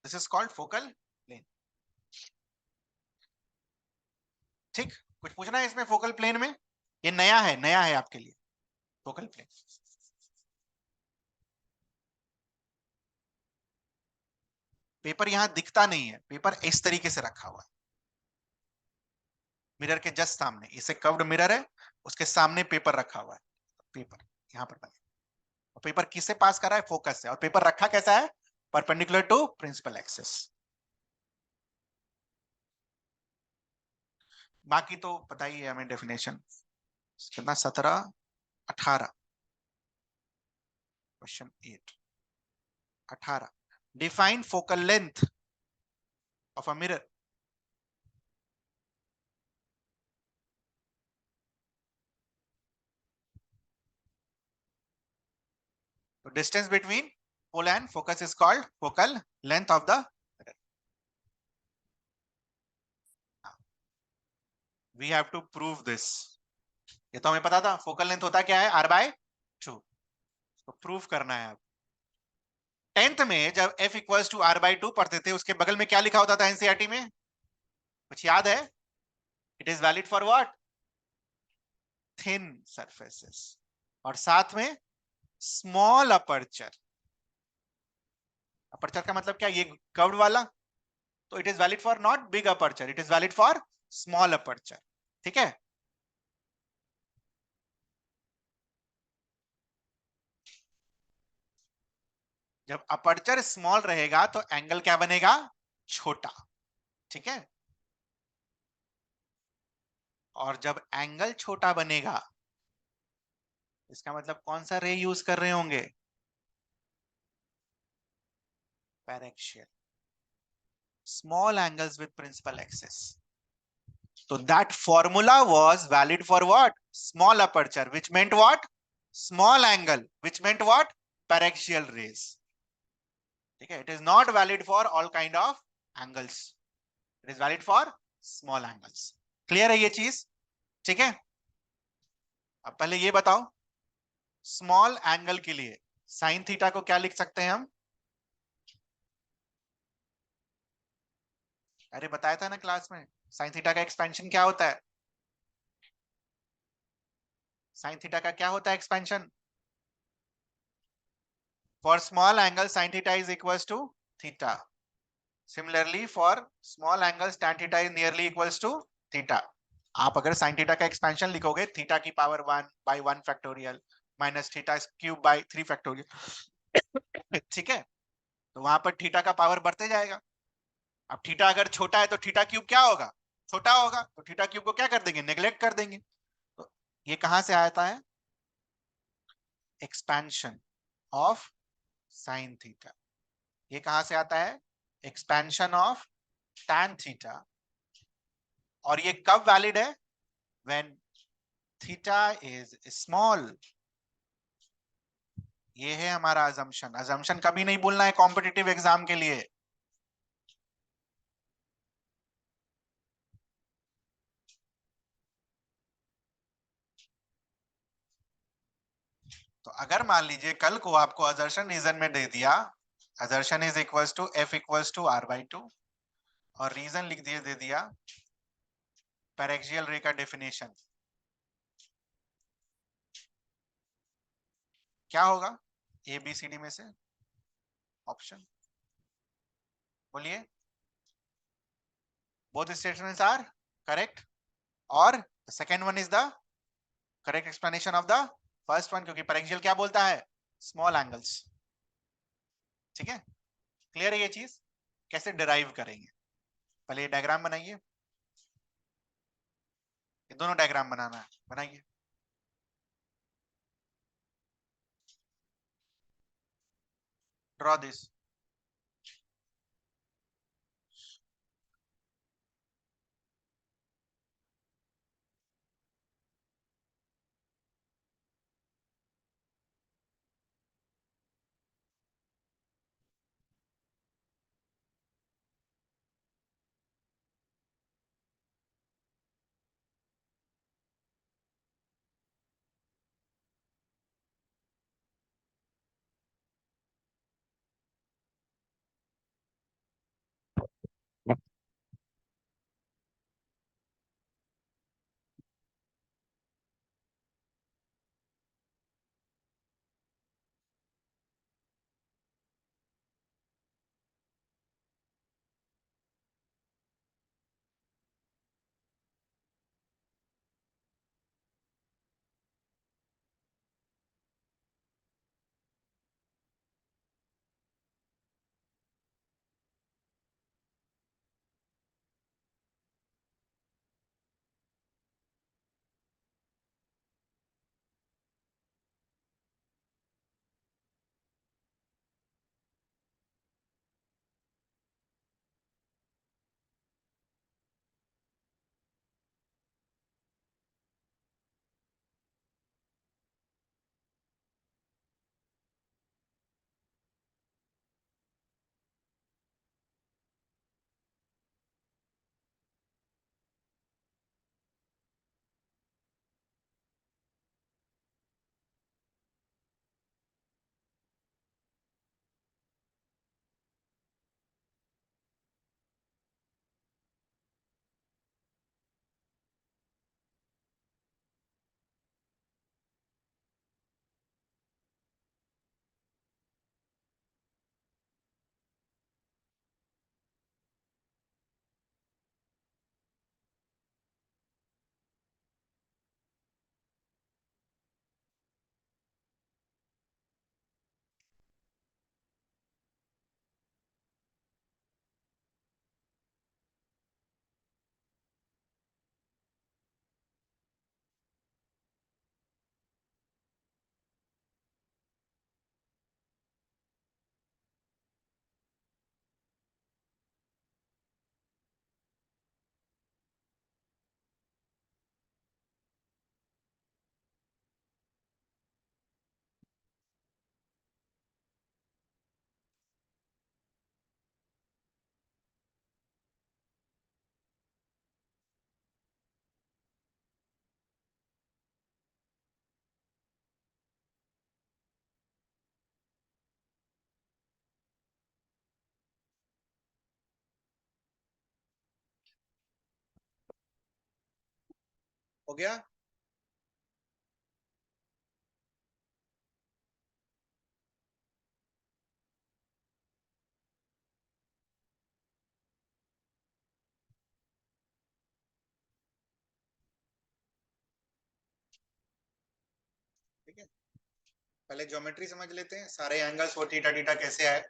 A: This is called focal plane, ठीक। कुछ पूछना है इसमें फोकल प्लेन में? ये नया है, नया है आपके लिए फोकल प्लेन। पेपर यहां दिखता नहीं है, पेपर इस तरीके से रखा हुआ है, मिरर के जस्ट सामने, इसे कर्व्ड मिरर है, उसके सामने पेपर रखा हुआ है, पेपर यहां पर बने, और पेपर किससे पास कर रहा है? फोकस से, और पेपर रखा कैसा है? Perpendicular to principal axis. बाकी तो पता ही है हमें डेफिनेशन, कितना 17 18, question 8 18, define focal length of a mirror. तो distance between pole and focus is called focal length of the mirror. We have to prove this, ये तो हमें पता था, फोकल लेंथ होता क्या है? r/2, तो प्रूव करना है। अब 10th में जब f इक्वल्स टू r/2 पढ़ते थे, उसके बगल में क्या लिखा होता था एनसीईआरटी में? कुछ याद है? It is valid for what? Thin surfaces, और साथ में स्मॉल अपर्चर। अपर्चर का मतलब क्या? ये कर्व्ड वाला, तो it is valid for not big aperture, it is valid for small aperture, ठीक है। जब अपर्चर स्मॉल रहेगा तो एंगल क्या बनेगा? छोटा, ठीक है। और जब एंगल छोटा बनेगा, इसका मतलब कौन सा रे यूज कर रहे होंगे? पैरेक्शियल, small angles with principal axis. So that formula was valid for what? Small aperture, which meant what? Small angle, which meant what? Paraxial rays, ठीक है। It is not valid for all kind of angles, it is valid for small angles. Clear है ये चीज? ठीक है। अब पहले ये बताओ, स्मॉल एंगल के लिए साइन थीटा को क्या लिख सकते हैं हम? अरे बताया था ना क्लास में, साइन थीटा का एक्सपेंशन क्या होता है? साइन थीटा का क्या होता है expansion? For small angle sine theta is equals to theta, similarly for small angle tan theta is nearly equals to theta. आप अगर साइन थीटा का एक्सपेंशन लिखोगे, थीटा की power 1/1 minus theta cube by 3 ठीक है, तो वहां पर थीटा का पावर बढ़ते जाएगा। अब थीटा अगर छोटा है तो थीटा क्यूब क्या होगा? छोटा होगा, तो थीटा क्यूब को क्या कर देंगे? नेग्लेक्ट कर देंगे। तो ये कहां से आता है? Expansion of sine theta. ये कहां से आता है? Expansion of tan theta. और ये कब वैलिड है? When theta is small. ये है हमारा अजम्पशन। अजम्पशन कभी नहीं भूलना है कॉम्पिटिटिव एग्जाम के लिए। तो अगर मान लीजिए कल को आपको अजर्शन रीजन में दे दिया, assertion is equals to F equals to r/2, और रीजन लिख दिए दे दिया पैरेक्सियल रे का डेफिनेशन, क्या होगा? ए बी सी डी में से ऑप्शन बोलिए। बोथ स्टेटमेंट्स आर करेक्ट, और second one is the correct explanation of the first one, क्योंकि पैरेक्सियल क्या बोलता है? Small angles. ठीक है, क्लियर है ये चीज? कैसे डिराइव करेंगे? पहले ये डायग्राम बनाइए, ये दोनों डायग्राम बनाना है, बनाइए। Draw this. हो गया? ठीक है, पहले ज्योमेट्री समझ लेते हैं, सारे एंगल्स वो थीटा थीटा कैसे आए।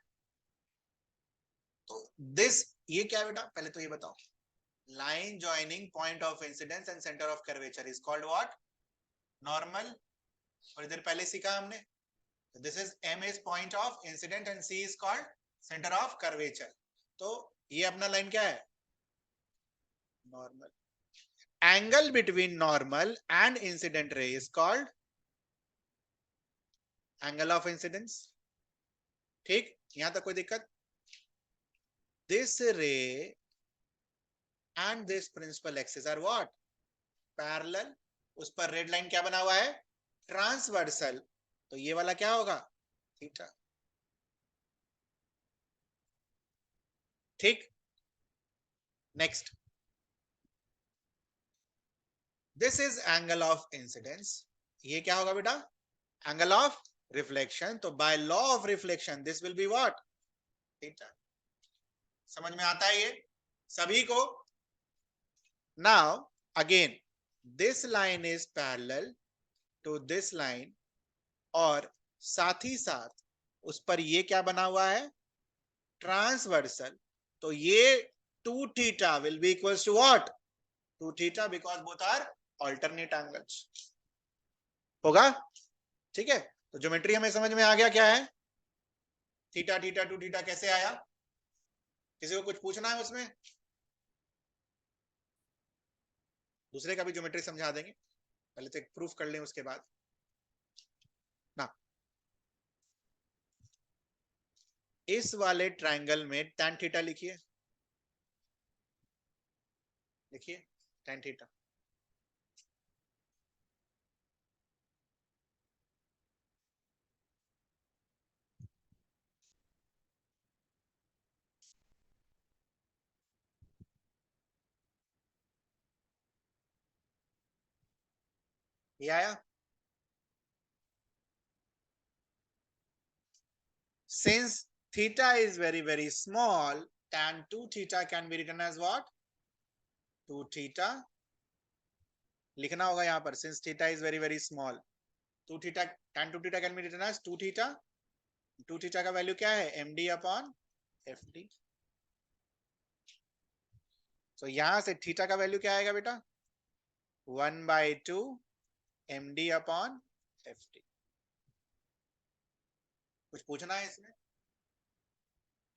A: तो दिस, ये क्या है बेटा, पहले तो ये बताओ। Line joining point of incidence and centre of curvature is called what? Normal. और इधर पहले सीखा हमने, this is M is point of incident and C is called centre of curvature. तो ये अपना लाइन क्या है? Normal. Angle between normal and incident ray is called angle of incidence. ठीक, यहां तक कोई दिक्कत? This ray and this principal axis are what? Parallel. उस पर रेड लाइन क्या बना हुआ है? ट्रांसवर्सल। तो ये वाला क्या होगा? थीटा। ठीक, next, this is angle of incidence. ये क्या होगा बेटा? Angle of reflection. तो by law of reflection this will be what? Theta. समझ में आता है ये सभी को? Now again, this line is parallel to this line, और साथ ही साथ उस पर ये क्या बना हुआ है? ट्रांसवर्सल। तो ये 2 theta will be equals to what? 2 theta, because both are alternate angles. होगा? ठीक है, तो ज्योमेट्री हमें समझ में आ गया क्या है? थीटा थीटा 2 थीटा कैसे आया? किसी को कुछ पूछना है उसमें? दूसरे का भी ज्योमेट्री समझा देंगे, पहले तो एक प्रूफ कर लें उसके बाद ना। इस वाले ट्रायंगल में tan थीटा लिखिए, लिखिए tan थीटा। ये आया? Since theta is very very small, tan 2 theta can be written as what? 2 theta लिखना होगा यहाँ पर, since theta is very very small, 2 theta, tan 2 theta can be written as 2 theta। 2 theta का value क्या है? md upon fd। तो यहां से थीटा का वैल्यू क्या आएगा बेटा? 1/2 md अपॉन fd। कुछ पूछना है इसमें?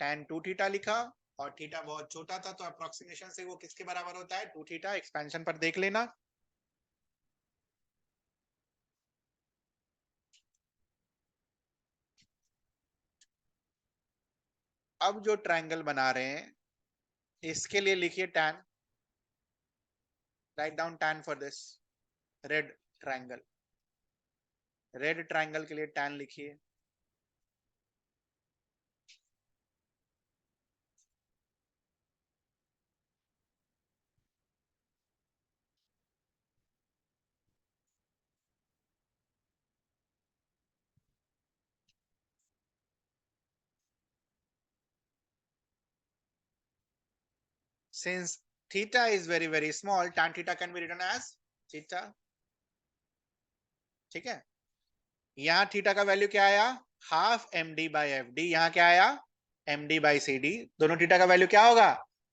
A: tan 2 थीटा लिखा और थीटा बहुत छोटा था, तो अप्रोक्सीमेशन से वो किसके बराबर होता है? 2 थीटा। एक्सपेंशन पर देख लेना। अब जो ट्रायंगल बना रहे हैं इसके लिए लिखिए tan, write down tan for this red triangle. Red triangle के लिए tan लिखिए। Since theta is very very small, tan theta can be written as theta। ठीक है, यहाँ थीटा का वैल्यू क्या आया? Half M D by F D. यहाँ क्या आया? M D by C D. दोनों थीटा का वैल्यू क्या होगा?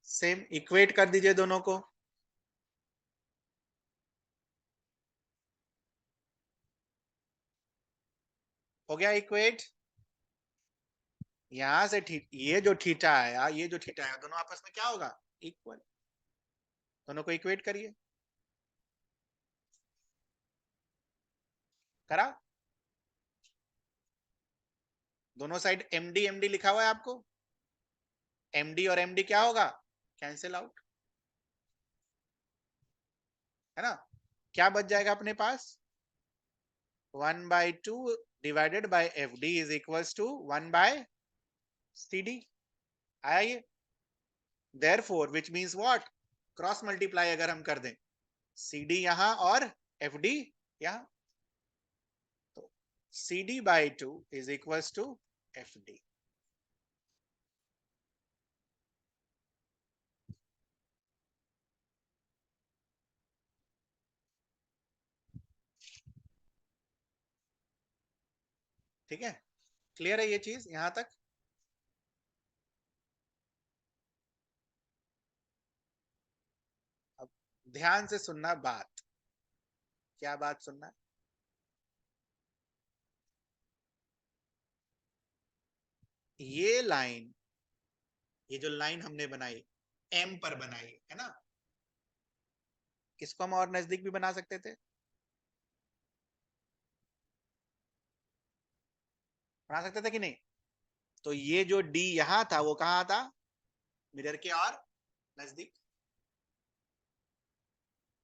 A: सेम। इक्वेट कर दीजिए दोनों को। हो गया इक्वेट। यहां से ये जो थीटा आया, ये जो थीटा आया, दोनों आपस में क्या होगा? इक्वल। दोनों को इक्वेट करिए। करा? दोनों साइड एमडी एमडी लिखा हुआ है आपको। एमडी और एमडी क्या होगा? कैंसिल आउट, है ना? क्या बच जाएगा अपने पास? 1/2 divided by F D is equals to 1/CD। आया ये? Therefore which means what? Cross multiply अगर हम कर दें, CD यहां और FD यहां, तो CD/2 is equals to FD। ठीक है, क्लियर है ये चीज यहां तक? अब ध्यान से सुनना बात, क्या बात सुनना? ये लाइन, ये जो लाइन हमने बनाई M पर बनाई है ना, इसको हम और नजदीक भी बना सकते थे, बना सकते थे कि नहीं? तो ये जो D यहां था वो कहां था? मिरर के और नजदीक।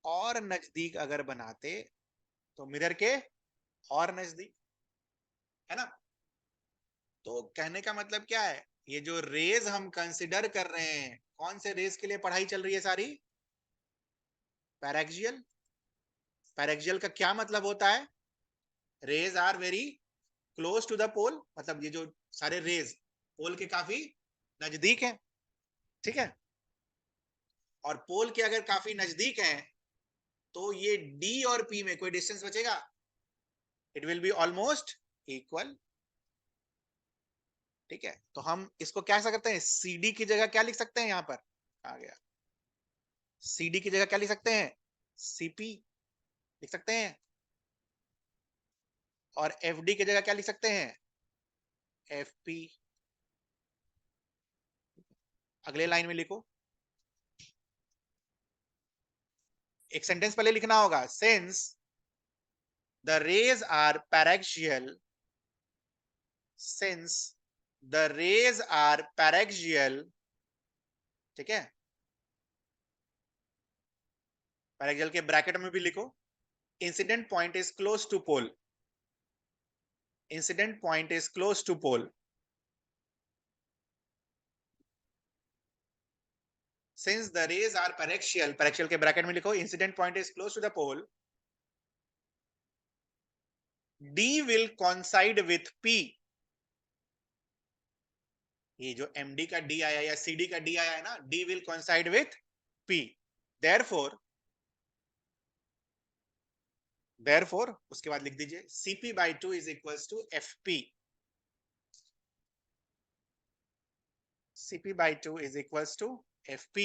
A: और नजदीक अगर बनाते तो मिरर के और नजदीक, है ना? तो कहने का मतलब क्या है, ये जो रेज हम कंसिडर कर रहे हैं, कौन से रेज के लिए पढ़ाई चल रही है सारी? पैरेक्सियल। पैरेक्सियल का क्या मतलब होता है? Rays are very close to the pole, मतलब ये जो सारे रेज पोल के काफी नजदीक है, ठीक है? और पोल के अगर काफी नजदीक है तो ये डी और पी में कोई डिस्टेंस बचेगा? It will be almost equal. ठीक है, तो हम इसको क्या सकते हैं, CD की जगह क्या लिख सकते हैं यहां पर? आ गया, CD की जगह क्या लिख सकते हैं? CP लिख सकते हैं। और FD की जगह क्या लिख सकते हैं? FP। अगले लाइन में लिखो, एक सेंटेंस पहले लिखना होगा, since the rays are paraxial, since the rays are paraxial, ठीक है, पैरेक्सियल के ब्रैकेट में भी लिखो, incident point is close to pole, incident point is close to pole, since the rays are paraxial, paraxial के ब्रैकेट में लिखो, incident point is close to the pole, D will coincide with P। ये जो MD का D आया या CD का D आया है ना, D will coincide with P। therefore उसके बाद लिख दीजिए CP/2 is equals to FP। CP/2 is equals to FP।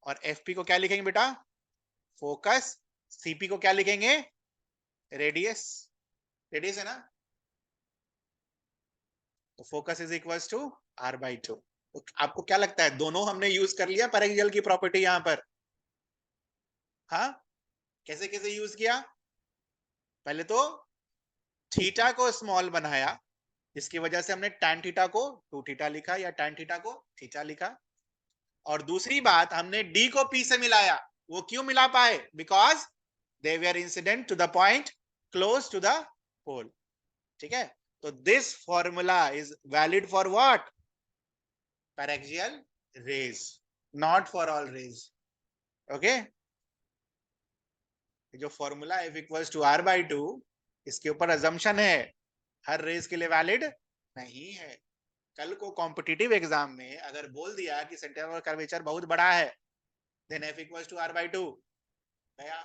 A: और FP को क्या लिखेंगे बेटा? फोकस। CP को क्या लिखेंगे? रेडियस। रेडियस है ना, तो focus is equals to R/2। तो आपको क्या लगता है, दोनों हमने यूज कर लिया पैरेक्सियल की प्रॉपर्टी यहां पर? हाँ, कैसे कैसे यूज किया? पहले तो थीटा को स्मॉल बनाया, जिसकी वजह से हमने tan थीटा को 2θ लिखा या tan थीटा को थीटा लिखा। और दूसरी बात, हमने D को P से मिलाया। वो क्यों मिला पाए? Because they were incident to the point close to the pole. ठीक है, तो this formula is valid for what? Paraxial rays, not for all rays. Okay, जो formula F equals to R/2, इसके ऊपर अजम्पशन है हर रेज के लिए valid नहीं है। कल को कॉम्पिटिटिव एग्जाम में अगर बोल दिया कि सेंटर ऑफ कर्वेचर बहुत बड़ा है, then F equals to R/2 गया।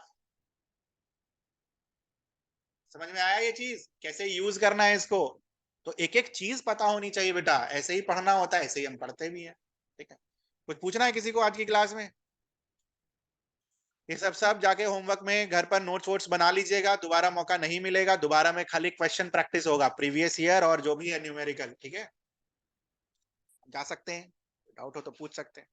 A: समझ में आया ये चीज कैसे यूज करना है इसको? तो एक एक चीज पता होनी चाहिए बेटा, ऐसे ही पढ़ना होता है, ऐसे ही हम पढ़ते भी हैं। ठीक है, कुछ पूछना है किसी को आज की क्लास में? ये सब जाके होमवर्क में घर पर नोट्स वोट्स बना लीजिएगा, दोबारा मौका नहीं मिलेगा, दोबारा में खाली क्वेश्चन प्रैक्टिस होगा, प्रीवियस ईयर और जो भी है न्यूमेरिकल। ठीक है, जा सकते हैं, डाउट हो तो पूछ सकते हैं।